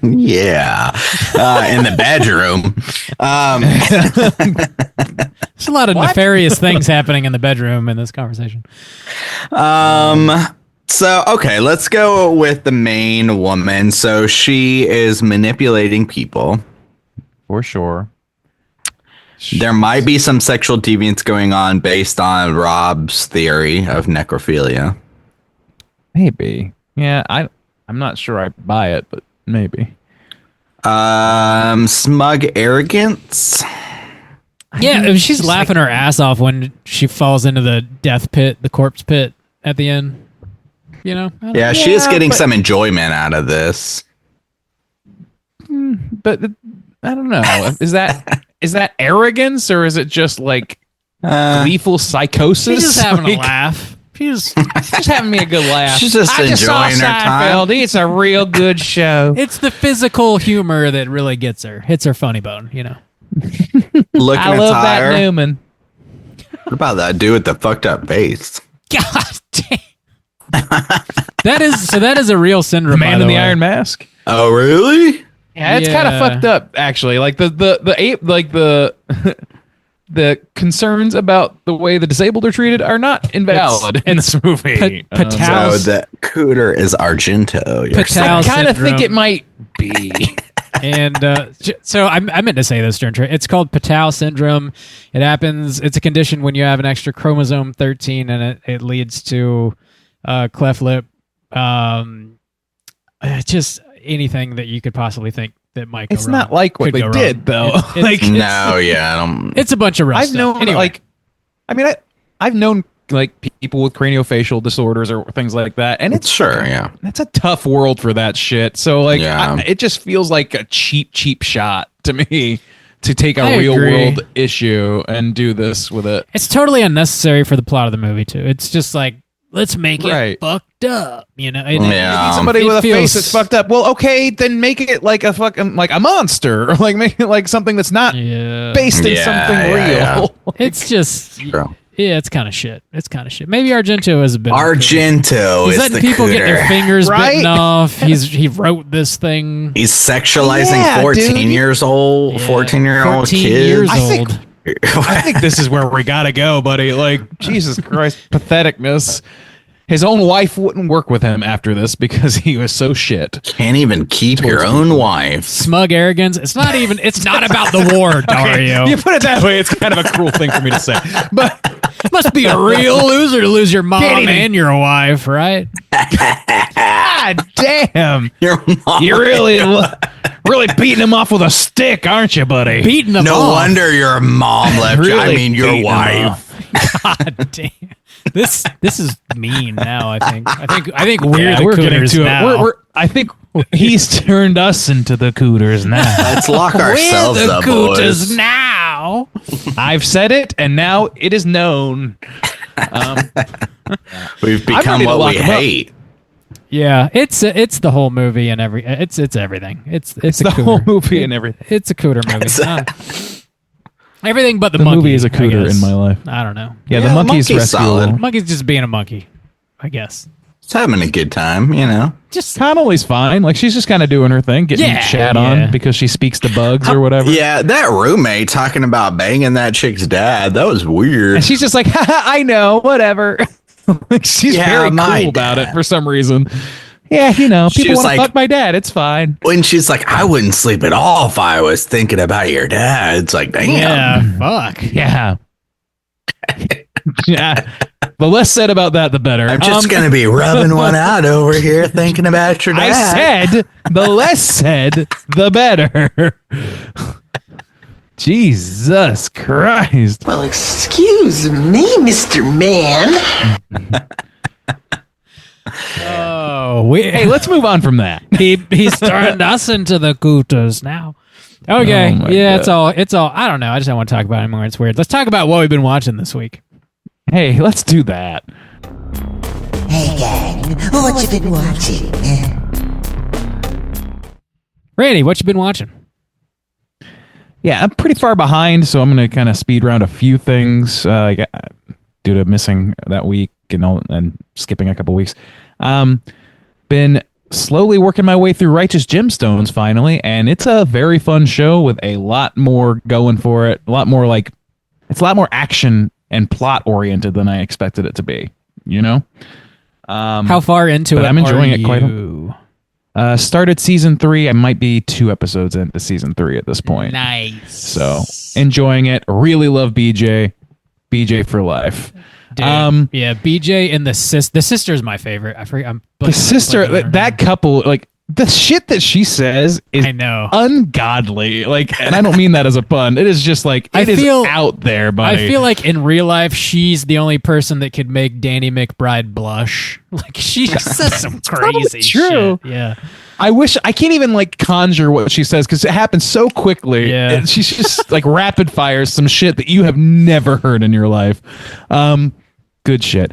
Yeah. In the bedroom. There's a lot of nefarious things happening in the bedroom in this conversation. So, okay, let's go with the main woman. So she is manipulating people. For sure. There might be some sexual deviance going on based on Rob's theory of necrophilia. Maybe. Yeah, I I'm not sure I buy it, but maybe. Smug arrogance. Yeah, she's laughing her ass off when she falls into the death pit, the corpse pit at the end. You know? Yeah, she is getting some enjoyment out of this. But I don't know. Is that arrogance, or is it just like gleeful psychosis? She's just having like, a laugh. She's just having me a good laugh. She's just enjoying her time. It's a real good show. It's the physical humor that really gets her. Hits her funny bone, you know. Looking I at love Tyre. that Newman. What about that dude with the fucked up face? God damn. That is a real syndrome. The man in the iron mask. Oh, really? Yeah, it's kind of fucked up, actually. Like the concerns about the way the disabled are treated are not invalid in this movie. So that Cooter is Argento. Patel I kind of syndrome. think it might be. And so I meant to say this during it's called Patel syndrome. It happens. It's a condition when you have an extra chromosome 13, and it leads to cleft lip. Just anything that you could possibly think that might go It's wrong. not like what could they go did, wrong. though. Like, No, yeah, I don't. It's a bunch of rough I've stuff. known Anyway. I've known like people with craniofacial disorders or things like that, and it's Sure, yeah. that's a tough world for that shit. So like, Yeah. it just feels like a cheap shot to me to take I a real agree. world issue and do this with it. It's totally unnecessary for the plot of the movie too. It's just like, let's make it Right. fucked up, you know. Yeah. Somebody it with a feels- face that's fucked up. Well, okay, then make it like a fucking like a monster, or like make it like something that's not Yeah. based in Yeah, something yeah, real. It's just True. yeah, it's kind of shit. It's kind of shit. Maybe Argento is a bit. Argento He's is letting the people get their Cooter. fingers Right? bitten off. He wrote this thing. He's sexualizing Yeah, 14 dude. years old, 14-year-old 14 kids. years I think- old. I think this is where we gotta go, buddy. Like, Jesus Christ, patheticness. His own wife wouldn't work with him after this because he was so shit. Can't even keep your own wife. Smug arrogance. It's not even. It's not about the war, Dario. You put it that way, it's kind of a cruel thing for me to say. But Must be a real loser to lose your mom Can't even- and your wife, right? God damn, Your mom. you're really beating him off with a stick, aren't you, buddy? Beating them No off. wonder your mom left you. I Really mean, your beating him wife. God damn. This is mean now. I think we're Yeah, the we're getting Cooters to now. it. I think he's turned us into the Cooters now. Let's lock ourselves we're the up, Cooters boys. now. I've said it, and now it is known. We've I'm become ready to what lock we him up. hate. Yeah, it's the whole movie and it's everything. It's a The Cooter. whole movie and everything. It's a Cooter movie. Everything but the The monkey. movie is a I Cooter guess. in my life. I don't know. Yeah, Yeah, the monkey's monkey's solid. rescuable. Monkey's just being a monkey, I guess. It's having a good time, you know. Just Connolly's fine. Like, she's just kind of doing her thing, getting Yeah, shat yeah. on because she speaks to bugs or whatever. Yeah, that roommate talking about banging that chick's dad, that was weird. And she's just like, haha, I know, whatever. Like, she's Yeah, very my cool about it dad. for some reason. Yeah, you know, She people was want to like- fuck my dad. It's fine. When she's like, I wouldn't sleep at all if I was thinking about your dad. It's like, damn. yeah, fuck. Yeah. Yeah. The less said about that, the better. I'm just going to be rubbing one out over here thinking about your I dad. said the less said, the better. Jesus Christ. Well, excuse me, Mr. Man. Oh, Hey, let's move on from that. he's turned us into the Cooters now. Okay, Oh my yeah, God. it's all. I don't know. I just don't want to talk about it anymore. It's weird. Let's talk about what we've been watching this week. Hey, let's do that. Hey, gang, what you been watching? Randy, what you been watching? Yeah, I'm pretty far behind, so I'm going to kind of speed round a few things due to missing that week and skipping a couple weeks. Been slowly working my way through Righteous Gemstones finally, and it's a very fun show with a lot more going for it. A lot more it's a lot more action and plot oriented than I expected it to be. You know, How far into but it? I'm enjoying are it quite a- you? started season 3. I might be 2 episodes into season 3 at this point. Nice. So enjoying it. Really love BJ. BJ for life. Dude, yeah, BJ and the sister is my favorite. I forget. The sister, that couple, like the shit that she says is I know. ungodly. Like, and I don't mean that as a pun. It is just like it is out there, buddy. I feel like in real life, she's the only person that could make Danny McBride blush. Like she says some crazy true. shit. Yeah. I can't even like conjure what she says because it happens so quickly. Yeah. And she's just like rapid fires some shit that you have never heard in your life. Good shit.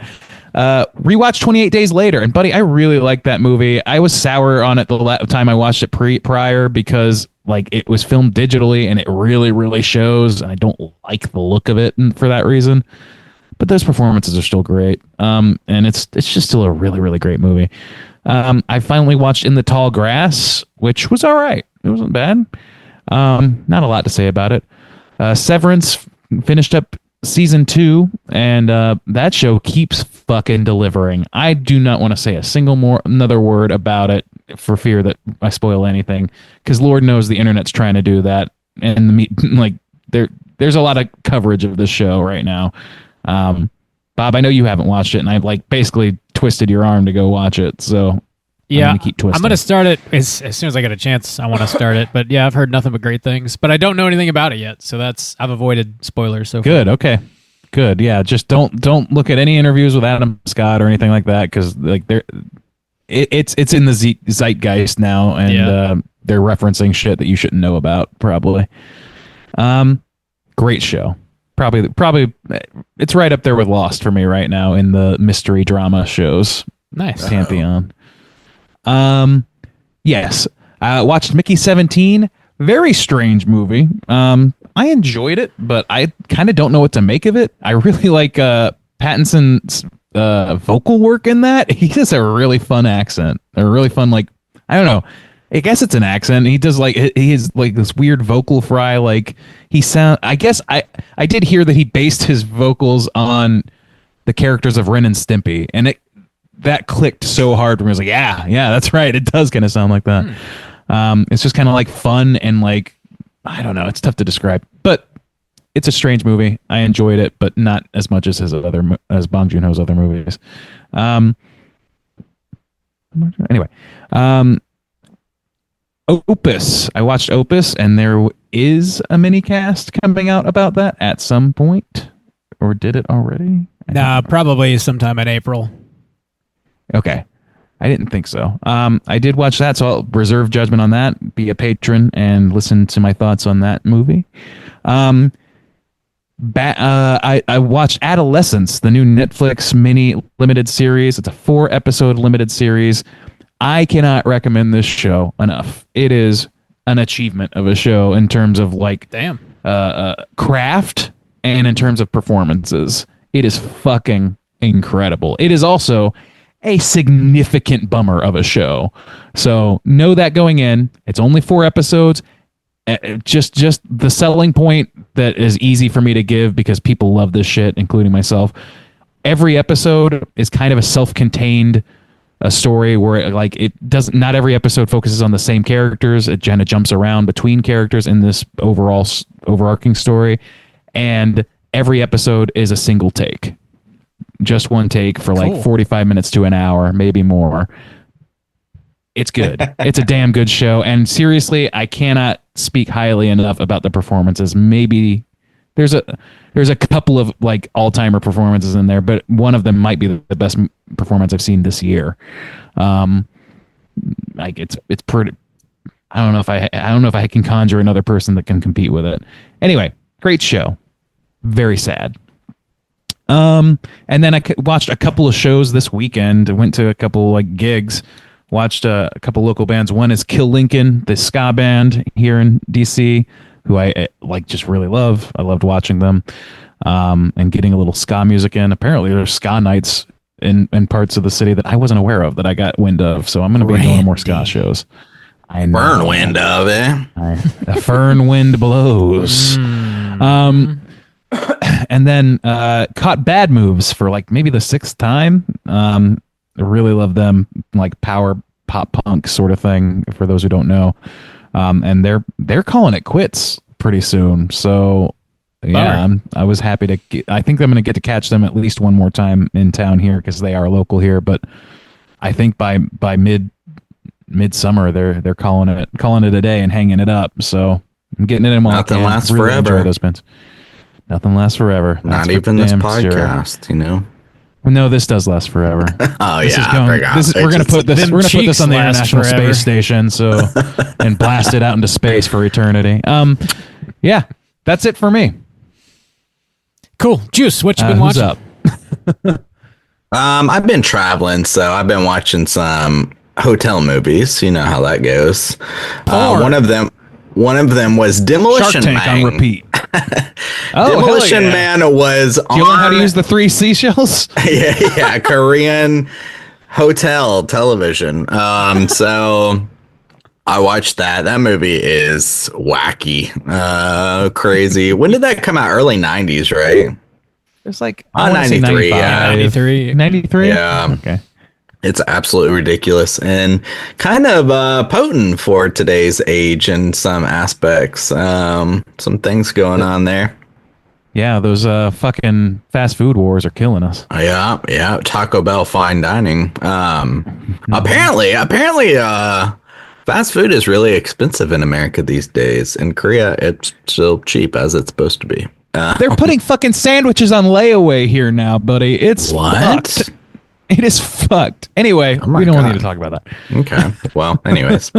Rewatched 28 Days Later, and buddy, I really liked that movie. I was sour on it the time I watched it prior because like it was filmed digitally and it really, really shows. And I don't like the look of it for that reason. But those performances are still great. And it's just still a really, really great movie. I finally watched In the Tall Grass, which was all right. It wasn't bad. Not a lot to say about it. Severance finished up season 2, and that show keeps fucking delivering. I do not want to say another word about it for fear that I spoil anything, because Lord knows the internet's trying to do that, and there's a lot of coverage of this show right now. Bob, I know you haven't watched it, and I've like basically twisted your arm to go watch it, so yeah, I'm gonna keep twisting. I'm gonna start it as soon as I get a chance. I want to start it, but yeah, I've heard nothing but great things, but I don't know anything about it yet, so I've avoided spoilers so far. Good, okay, good, yeah. Just don't look at any interviews with Adam Scott or anything like that, because like it's in the zeitgeist now, and they're referencing shit that you shouldn't know about, probably. Great show. Probably, it's right up there with Lost for me right now in the mystery drama shows. Nice pantheon. Yes, watched Mickey 17. Very strange movie. I enjoyed it, but I kind of don't know what to make of it. I really like Pattinson's vocal work in that. He has a really fun accent. A really fun, like, I don't know. I guess it's an accent. He does like he is like this weird vocal fry. Like I guess I did hear that he based his vocals on the characters of Ren and Stimpy, and that clicked so hard for me. I was like, yeah, that's right. It does kind of sound like that. It's just kind of like fun and like, I don't know. It's tough to describe, but it's a strange movie. I enjoyed it, but not as much as Bong Joon-ho's other movies. Anyway, Opus. I watched Opus, and there is a mini cast coming out about that at some point, or did it already? Nah, probably sometime in April. Okay. I didn't think so. I did watch that, so I'll reserve judgment on that, be a patron, and listen to my thoughts on that movie. I watched Adolescence, the new Netflix mini limited series. It's a 4-episode limited series. I cannot recommend this show enough. It is an achievement of a show in terms of like craft and in terms of performances. It is fucking incredible. It is also a significant bummer of a show. So know that going in. It's only 4 episodes. Just the selling point that is easy for me to give because people love this shit, including myself. Every episode is kind of a self-contained story where not every episode focuses on the same characters. It kind of jumps around between characters in this overarching story, and every episode is a single take, just one take for like 45 minutes to an hour, maybe more. It's good. It's a damn good show, and seriously, I cannot speak highly enough about the performances. Maybe there's a couple of like all-timer performances in there, but one of them might be the best performance I've seen this year. Like it's pretty. I don't know if I can conjure another person that can compete with it. Anyway, great show. Very sad. And then I watched a couple of shows this weekend. I went to a couple like gigs. Watched a couple local bands. One is Kill Lincoln, the ska band here in DC, who I like just really love. I loved watching them and getting a little ska music in. Apparently there's ska nights in parts of the city that I wasn't aware of, that I got wind of. So I'm going to be doing more ska shows. I know. Burn wind of it. A fern wind blows. And then caught Bad Moves for like maybe the 6th time. I really love them, like power pop punk sort of thing, for those who don't know. And they're calling it quits pretty soon. So Yeah, I was happy to. I think I'm going to get to catch them at least one more time in town here because they are local here. But I think by midsummer they're calling it a day and hanging it up. So I'm getting it in while Nothing I can. lasts Really forever. Enjoy those pins. Nothing lasts forever. Not even this podcast, you know. No, this does last forever. Oh This yeah, is going, I forgot. this is, we're going to put this. Them We're going to put cheeks this on the last International forever. Space Station, and blast it out into space for eternity. Yeah, that's it for me. Cool. Juice, what you been Who's watching? up? I've been traveling, so I've been watching some hotel movies. You know how that goes. One of them was Demolition Shark Tank Man. on repeat. Demolition hell yeah. Man was Do you learn how to use the 3 seashells? yeah, Korean hotel television. So I watched that. That movie is wacky, crazy. When did that come out? Early 90s, right? It's like 93. 93. 93? Yeah. Okay. It's absolutely ridiculous and kind of potent for today's age in some aspects. Some things going on there. Yeah, those fucking fast food wars are killing us. Yeah. Taco Bell fine dining. Apparently, fast food is really expensive in America these days. In Korea, it's still cheap as it's supposed to be. They're putting fucking sandwiches on layaway here now, buddy. It's fucked. It is fucked. Anyway, we don't need to talk about that. Okay. Well, anyways,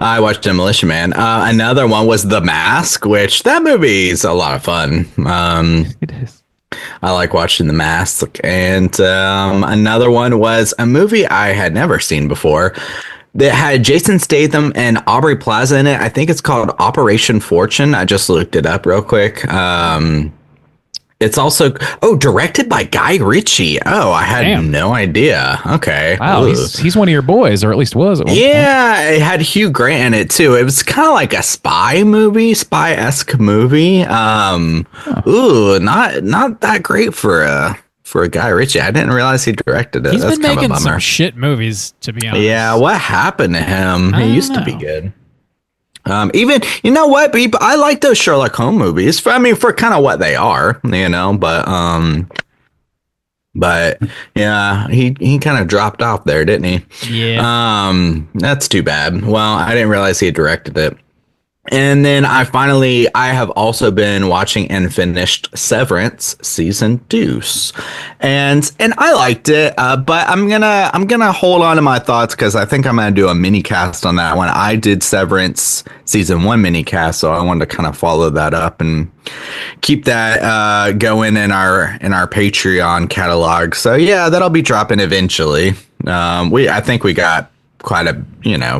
I watched Demolition Man. Another one was The Mask, which that movie is a lot of fun. It is. I like watching The Mask. And another one was a movie I had never seen before that had Jason Statham and Aubrey Plaza in it. I think it's called Operation Fortune. I just looked it up real quick. It's also directed by Guy Ritchie. Oh, I had no idea. Okay. Wow, he's one of your boys, or at least was. Yeah, it had Hugh Grant in it too. It was kind of like a spy-esque movie. Not that great for a Guy Ritchie. I didn't realize he directed it. He's That's been kind of a making bummer. some shit movies, to be honest. Yeah, what happened to him? I He don't used to be know. good. Even, you know what? I like those Sherlock Holmes movies. For kind of what they are, you know. But yeah, he kind of dropped off there, didn't he? Yeah. That's too bad. Well, I didn't realize he had directed it. And then I have also been watching and finished Severance season 2, and I liked it. But I'm gonna hold on to my thoughts because I think I'm gonna do a mini cast on that one. I did Severance season 1 mini cast, so I wanted to kind of follow that up and keep that going in our Patreon catalog. So yeah, that'll be dropping eventually. I think we got quite a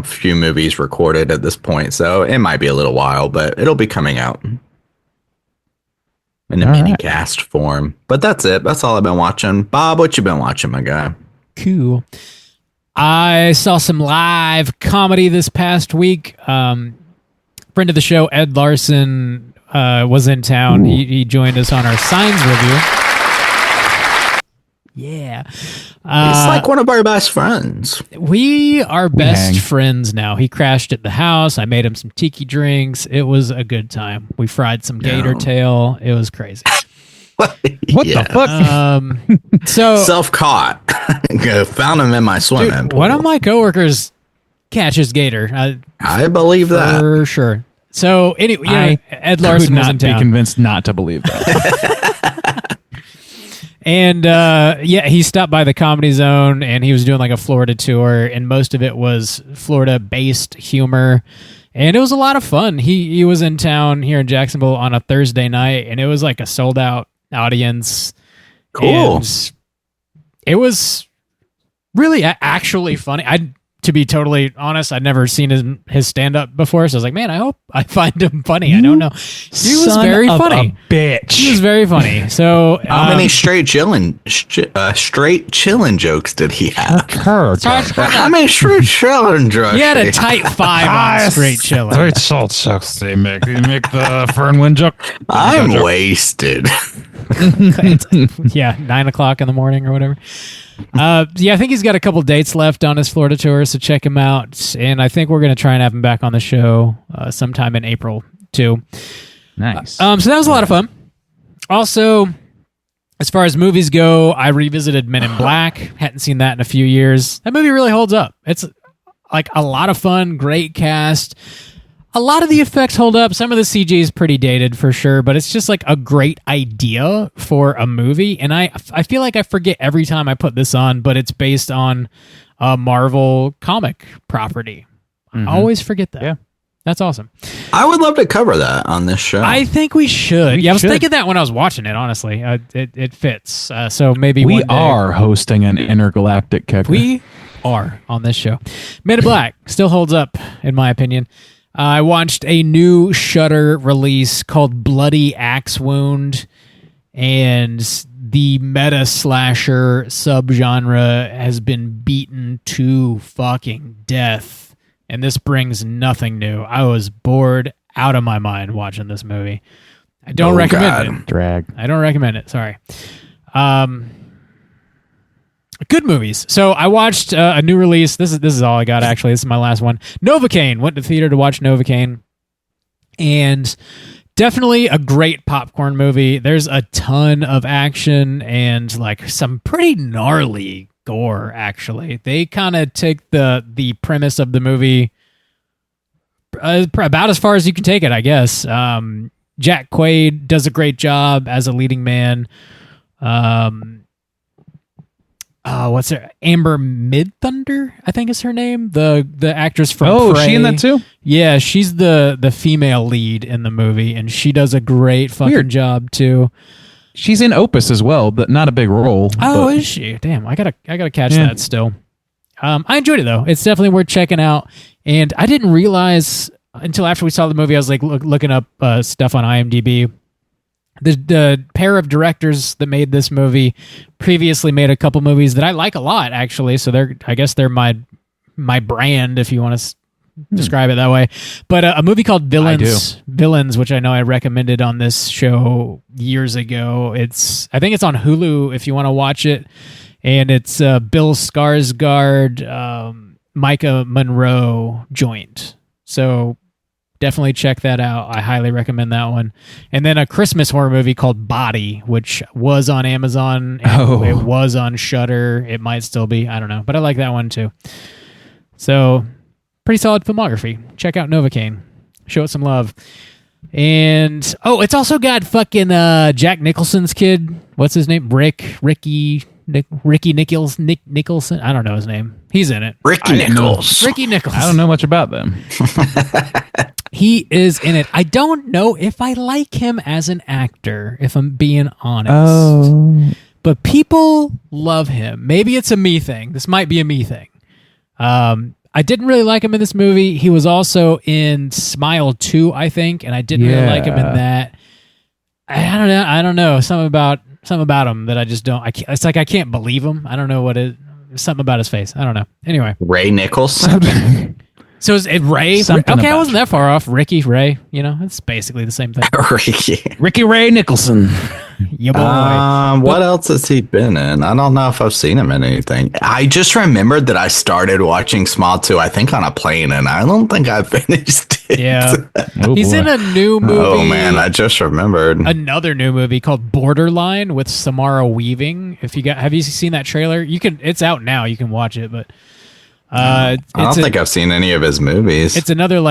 few movies recorded at this point, so it might be a little while, but it'll be coming out in a mini cast form. But that's it. That's all I've been watching. Bob, what you been watching, my guy? Cool. I saw some live comedy this past week. Friend of the show, Ed Larson, was in town. He joined us on our Signs review. Yeah. He's like one of our best friends. We are best hang. friends now. He crashed at the house. I made him some tiki drinks. It was a good time. We fried some gator tail. It was crazy. What the fuck? So Self-caught. Found him in my swimming pool. one of my coworkers catches gator. I believe that. For sure. So anyway, Ed Larson could was in not be town. convinced not to believe that. And he stopped by the Comedy Zone, and he was doing like a Florida tour, and most of it was Florida-based humor, and it was a lot of fun. He was in town here in Jacksonville on a Thursday night, and it was like a sold-out audience. Cool. And it was really actually funny. To be totally honest, I'd never seen his stand-up before, so I was like, man, I hope I find him funny. I don't know. He was very funny. Bitch. He was very funny. So How many straight chillin' jokes did he have? How many straight chillin' jokes? he had did a tight 5 on straight chilling. Great salt jokes they make. You make the Fernwin joke. I'm wasted. Yeah, 9 o'clock in the morning or whatever. I think he's got a couple dates left on his Florida tour, so check him out. And I think we're going to try and have him back on the show sometime in April too. Nice. So that was a lot of fun. Also, as far as movies go, I revisited Men in Black. Hadn't seen that in a few years. That movie really holds up. It's like a lot of fun, great cast. A lot of the effects hold up. Some of the CG is pretty dated for sure, but it's just like a great idea for a movie. And I feel like I forget every time I put this on, but it's based on a Marvel comic property. I always forget that. Yeah. That's awesome. I would love to cover that on this show. I think we should. I was thinking that when I was watching it, honestly. It fits. So maybe we one day. are hosting an intergalactic kicker. We are on this show. Men in Black still holds up, in my opinion. I watched a new Shudder release called Bloody Axe Wound, and the meta slasher subgenre has been beaten to fucking death. And this brings nothing new. I was bored out of my mind watching this movie. I don't recommend it. Drag. I don't recommend it. Sorry. Good movies. So I watched a new release. This is all I got, actually. This is my last one. Novocaine. Went to theater to watch Novocaine. And definitely a great popcorn movie. There's a ton of action and like some pretty gnarly gore, actually. They kind of take the premise of the movie about as far as you can take it, I guess. Jack Quaid does a great job as a leading man. What's her? Amber Midthunder, I think is her name. The actress from Prey. Is she in that too? Yeah, she's the female lead in the movie, and she does a great fucking job too. She's in Opus as well, but not a big role. Oh, is she? Damn, I gotta catch that still. I enjoyed it though. It's definitely worth checking out. And I didn't realize until after we saw the movie, I was like looking up stuff on IMDb. The pair of directors that made this movie previously made a couple movies that I like a lot, actually. So I guess they're my brand, if you want to describe it that way. But a movie called Villains, which I know I recommended on this show years ago. I think it's on Hulu if you want to watch it, and it's Bill Skarsgård, Micah Monroe joint. So definitely check that out. I highly recommend that one. And then a Christmas horror movie called Body, which was on Amazon. It was on Shudder. It might still be. I don't know, but I like that one too. So pretty solid filmography. Check out Novocaine. Show it some love. And it's also got fucking Jack Nicholson's kid. What's his name? Ricky Nicholson. I don't know his name. He's in it. Ricky Nichols. I don't know much about them. He is in it. I don't know if I like him as an actor, if I'm being honest. But people love him. Maybe it's a me thing. This might be a me thing. I didn't really like him in this movie. He was also in Smile 2, I think, and I didn't really like him in that. I don't know. Something about him that I just don't. It's like I can't believe him. I don't know what it. Something about his face. I don't know. Anyway, Ray Nichols. So is it Ray? Okay, I wasn't that far off. Ricky Ray. It's basically the same thing. Ricky Ray Nicholson. Yeah, boy. What else has he been in? I don't know if I've seen him in anything. I just remembered that I started watching Small 2, I think, on a plane, and I don't think I finished it. Yeah. He's in a new movie. Oh, man, I just remembered. Another new movie called Borderline with Samara Weaving. Have you seen that trailer? It's out now. You can watch it, but I don't think I've seen any of his movies. It's another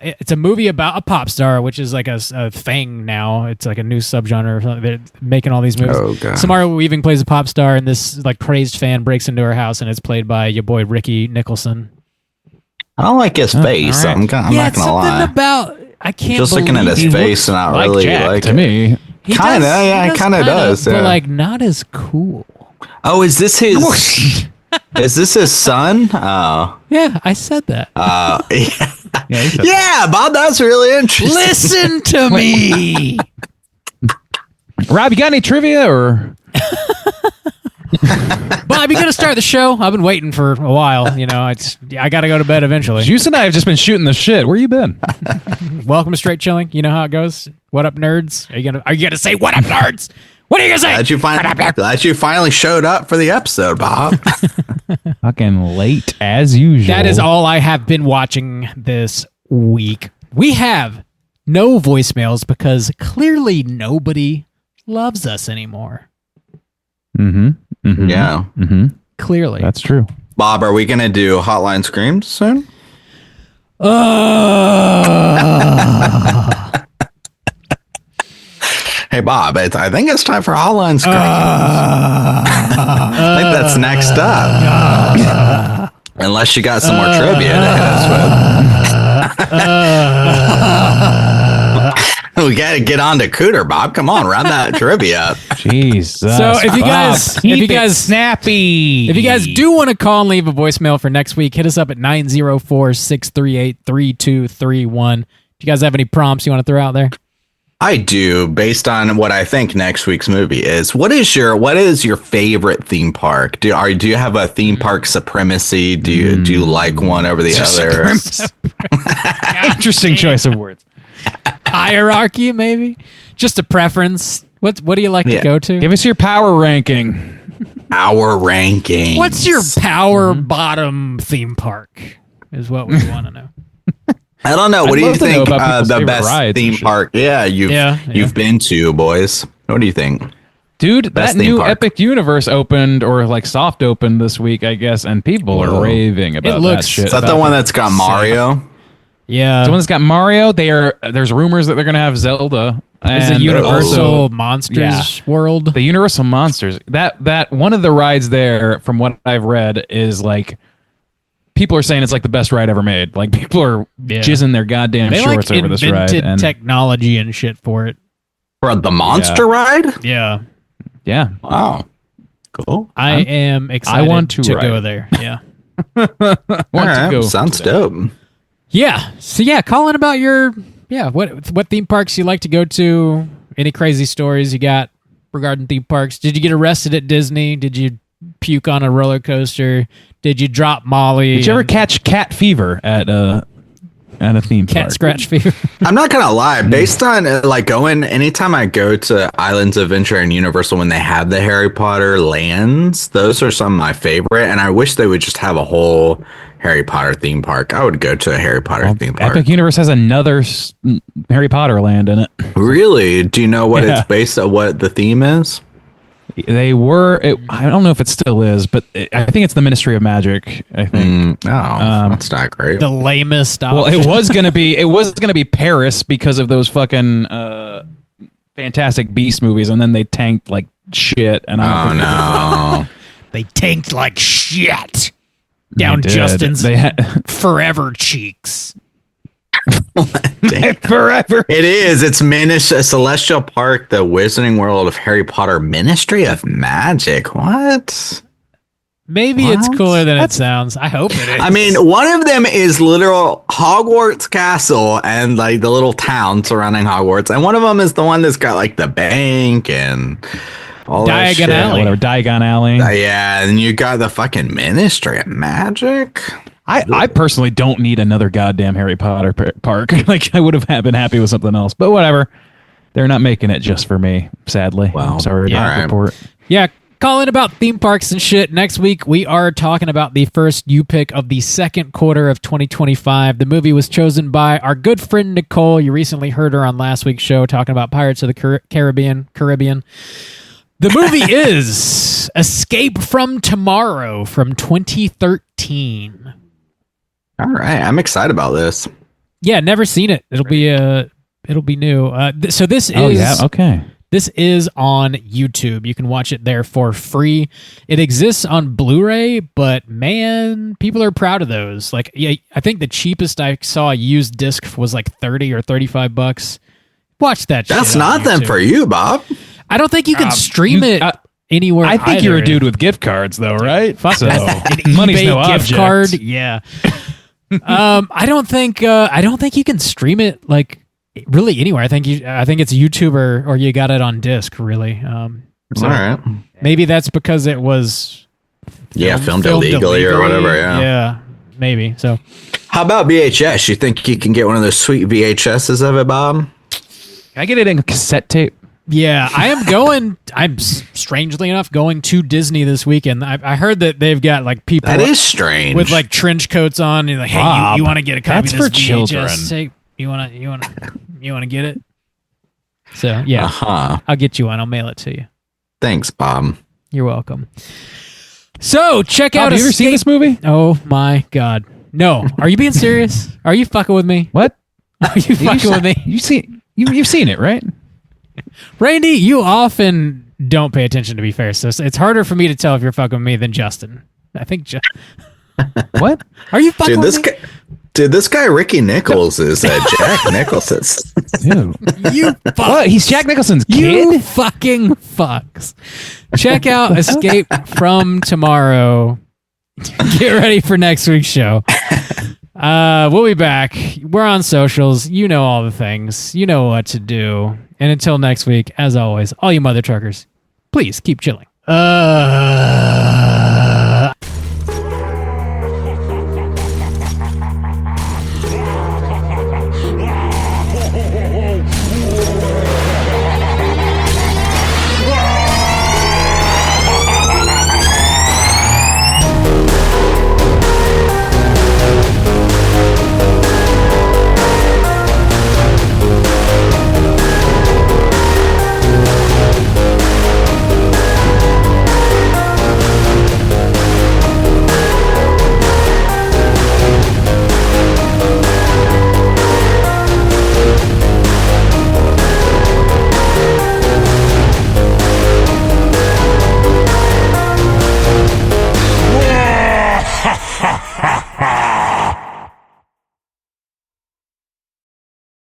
it's a movie about a pop star, which is like a thing now. It's like a new subgenre or something. They're making all these movies. Oh, God. Samara Weaving plays a pop star, and this like crazed fan breaks into her house, and it's played by your boy Ricky Nicholson. I don't like his face. Right. I'm not gonna lie. About I can't just looking at his face, and I really Jack, like to it. me. Kind of, yeah, kind of does. But like not as cool. Oh, is this his? Is this his son? Oh. Yeah, I said that. Yeah, Bob, that's really interesting. Listen to me. Rob, you got any trivia or? Bob, you gonna start the show? I've been waiting for a while. I gotta go to bed eventually. Juice and I have just been shooting the shit. Where you been? Welcome to Straight Chilling. You know how it goes. What up, nerds? Are you gonna say what up, nerds? What are you gonna say? Glad you finally showed up for the episode, Bob. Fucking late as usual. That is all I have been watching this week. We have no voicemails because clearly nobody loves us anymore. Yeah. Clearly. That's true. Bob, are we going to do Hotline Screams soon? Hey, Bob, I think it's time for Hotline Screams. I think that's next up. Unless you got some more trivia to hit us with. We got to get on to Cooter, Bob. Come on, round that trivia up. Jesus. So if you guys, snappy, if you guys do want to call and leave a voicemail for next week, hit us up at 904-638-3231. Do you guys have any prompts you want to throw out there? I do, based on what I think next week's movie is. What is your favorite theme park? Do you have a theme park supremacy? Do you like one over the other? Interesting choice of words. Hierarchy, maybe? Just a preference. What do you like to go to? Give us your power ranking. Our ranking. What's your power bottom theme park? Is what we want to know. I don't know. What do you think the best theme park? Yeah, you've been to, boys. What do you think? Dude, that new Epic Universe opened, or like soft opened this week, I guess, and people are raving about that shit. Is that the one that's got Mario? Yeah. The one that's got Mario. There's rumors that they're going to have Zelda. It's a Universal Monsters world. The Universal Monsters. That one of the rides there, from what I've read, is like, people are saying it's like the best ride ever made. Like, people are jizzing their goddamn shorts over this ride. They invented technology and shit for it. For the monster ride? Yeah. Yeah. Wow. Cool. I am excited to go there. Yeah. Sounds dope. Yeah. So call in about your what theme parks you like to go to. Any crazy stories you got regarding theme parks? Did you get arrested at Disney? Did you puke on a roller coaster? Did you drop Molly? Did you ever catch cat fever at a theme park? Cat scratch fever. I'm not gonna lie. Based on anytime I go to Islands of Adventure and Universal when they have the Harry Potter lands, those are some of my favorite. And I wish they would just have a whole Harry Potter theme park. I would go to a Harry Potter theme park. Epic Universe has another Harry Potter land in it. Really? Do you know what it's based on? What the theme is? They were. I don't know if it still is, but I think it's the Ministry of Magic. I think. That's not great. The lamest option. Well, it was gonna be. It was gonna be Paris because of those fucking Fantastic Beast movies, and then they tanked like shit. And they tanked like shit down Justin's forever cheeks. Forever. It is. It's Celestial Park, the Wizarding World of Harry Potter, Ministry of Magic. What? Maybe it's cooler than it sounds. I hope it is. I mean, one of them is literal Hogwarts Castle and like the little town surrounding Hogwarts, and one of them is the one that's got like the bank and all that shit. Diagon Alley. Yeah, and you got the fucking Ministry of Magic. I personally don't need another goddamn Harry Potter park. Like, I would have been happy with something else, but whatever. They're not making it just for me, sadly. Well, sorry to report. Yeah, call in about theme parks and shit. Next week, we are talking about the first U-Pick of the second quarter of 2025. The movie was chosen by our good friend Nicole. You recently heard her on last week's show talking about Pirates of the Caribbean. The movie is Escape from Tomorrow from 2013. All right, I'm excited about this. Yeah, never seen it. It'll be new. So this is This is on YouTube. You can watch it there for free. It exists on Blu-ray, but man, people are proud of those. Like, yeah, I think the cheapest I saw a used disc was like $30 or $35. Watch that. That's not them for you, Bob. I don't think you can stream it anywhere. I think you're a dude with gift cards, though, right? Fuck so money's no gift card. Yeah. I don't think you can stream it like really anywhere. I think it's YouTube or you got it on disc. Really. All right. Maybe that's because it was filmed illegally or whatever. Yeah. Maybe. So, how about VHS? You think you can get one of those sweet VHSs of it, Bob? Can I get it in cassette tape? Yeah, I'm strangely enough going to Disney this weekend. I heard that they've got like people that is strange with like trench coats on and like, hey, you want to get a copy of this VHS children. tape? You want to get it? So yeah, Uh-huh. I'll get you one. I'll mail it to you. Thanks, Bob. You're welcome. So check out. Have you ever seen this movie? Oh my god, no! Are you being serious? Are you fucking with me? What? Are you fucking with me? You've seen it, right? Randy, you often don't pay attention, to be fair, so it's harder for me to tell if you're fucking with me than Justin. I think What? Are you fucking with me? Dude, this guy Ricky Nichols is Jack Nicholson. Dude. You fuck. What? He's Jack Nicholson's kid? You fucking fucks. Check out Escape from Tomorrow. Get ready for next week's show. We'll be back. We're on socials. You know all the things. You know what to do. And until next week, as always, all you mother truckers, please keep chilling.